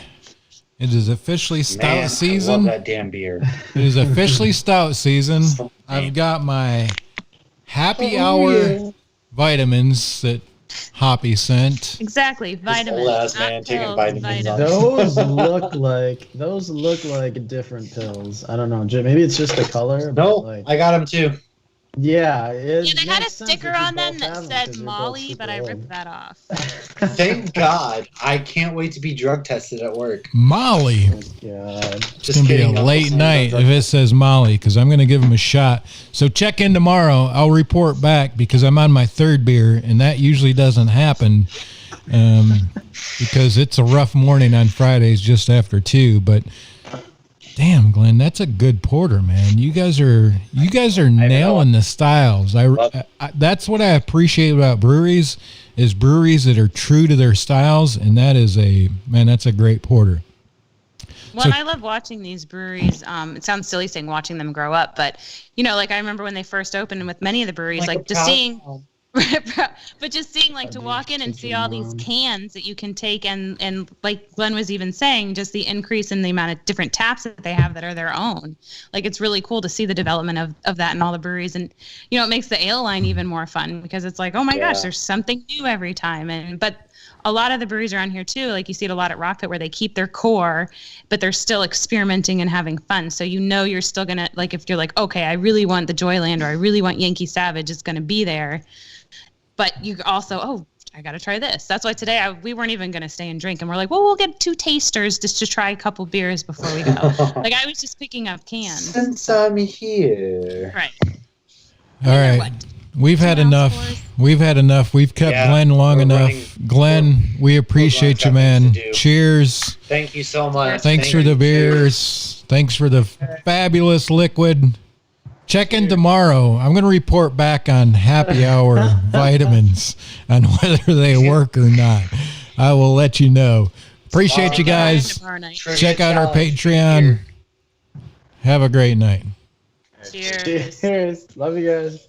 It is officially stout season. I love that damn beer. It is officially stout season. I've got my happy hour vitamins that Hoppy sent. Exactly, vitamins. Old ass man not taking pills, vitamins. Those look like different pills. I don't know. Maybe it's just the color. No, I got them too. Yeah, Yeah, they had a sticker on them that said Molly, but I ripped that off. Thank God. I can't wait to be drug tested at work. Molly. God. It's going to be a late night if it says Molly, because I'm going to give him a shot. So check in tomorrow. I'll report back because I'm on my third beer, and that usually doesn't happen because it's a rough morning on Fridays just after 2. But damn, Glenn, that's a good porter, man. You guys are nailing the styles. I that's what I appreciate about breweries is breweries that are true to their styles, and that's a great porter. Well, and I love watching these breweries. It sounds silly saying watching them grow up, but like I remember when they first opened, and with many of the breweries, like just seeing. But just seeing to walk in and see all these cans that you can take and like Glenn was even saying, just the increase in the amount of different taps that they have that are their own. Like it's really cool to see the development of that in all the breweries, and it makes the ale line even more fun because it's like, oh my gosh, there's something new every time. But a lot of the breweries around here too, like you see it a lot at Rockpit where they keep their core, but they're still experimenting and having fun. So you're still gonna, like, if you're like, okay, I really want the Joyland or I really want Yankee Savage, it's gonna be there. But you also, I got to try this. That's why today we weren't even going to stay and drink. And we're like, well, we'll get 2 tasters just to try a couple beers before we go. Like I was just picking up cans. Since I'm here. Right. All right. We've had enough. We've had enough. We've kept Glenn long enough. Glenn, we appreciate you, man. Cheers. Thank you so much. Thanks for the beers. Thanks for the fabulous liquid. Check in tomorrow. I'm going to report back on happy hour vitamins on whether they work or not. I will let you know. Appreciate you guys. Check out our Patreon. Have a great night. Cheers. Love you guys.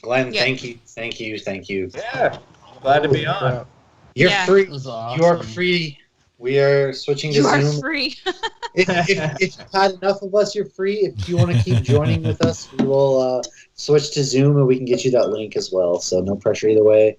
Glenn, thank you. Yeah, glad to be on. You're free. Awesome. You are free. We are switching to Zoom. You are free. if you've had enough of us, you're free. If you want to keep joining with us, we will switch to Zoom and we can get you that link as well. So no pressure either way.